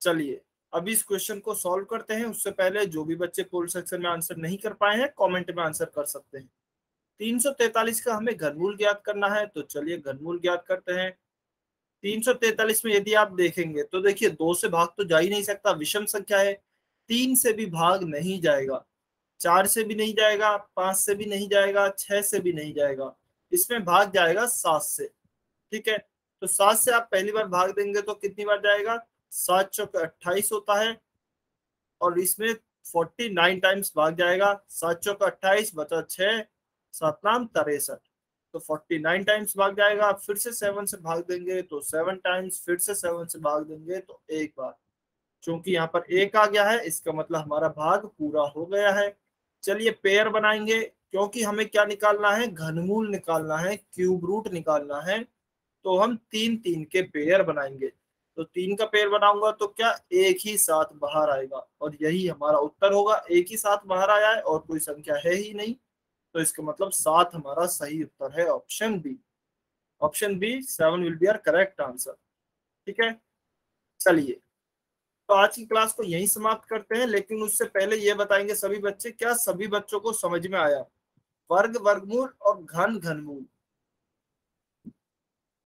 चलिए अब इस क्वेश्चन को सॉल्व करते हैं। उससे पहले जो भी बच्चे पोल सेक्शन में आंसर नहीं कर पाए हैं, कमेंट में आंसर कर सकते हैं। 343 का हमें घनमूल ज्ञात करना है, तो चलिए घनमूल ज्ञात करते हैं। 343 में यदि आप देखेंगे तो देखिए 2 से भाग तो जा ही नहीं सकता, विषम संख्या है। 3 से भी भाग नहीं जाएगा, 4 से भी नहीं जाएगा, 5 से भी नहीं जाएगा, 6 से भी नहीं जाएगा। इसमें भाग जाएगा 7 से। ठीक है, तो 7 से आप पहली बार भाग देंगे तो कितनी बार जाएगा? 7 चौके 28 होता है, और इसमें 49 टाइम्स भाग जाएगा। 7 चौका 28 बचा 6, 7 नाम 63, तो 49 टाइम्स भाग जाएगा। फिर से 7 से भाग देंगे तो 7 टाइम्स, फिर से 7 से भाग देंगे तो एक बार। क्योंकि यहाँ पर एक आ गया है, इसका मतलब हमारा भाग पूरा हो गया है। चलिए पेयर बनाएंगे, क्योंकि हमें क्या निकालना है? घनमूल निकालना है, क्यूब रूट निकालना है। तो हम 3 3 के पेयर बनाएंगे। तो 3 का पेयर बनाऊंगा तो क्या एक ही साथ बाहर आएगा, और यही हमारा उत्तर होगा। एक ही साथ बाहर आया है और कोई संख्या है ही नहीं, तो इसका मतलब 7 हमारा सही उत्तर है, option B. Option B 7 will be our correct answer. ठीक है, चलिए तो आज की क्लास को यहीं समाप्त करते हैं, लेकिन उससे पहले ये बताएंगे सभी बच्चे, क्या सभी बच्चों को समझ में आया वर्ग वर्गमूल और घन घनमूल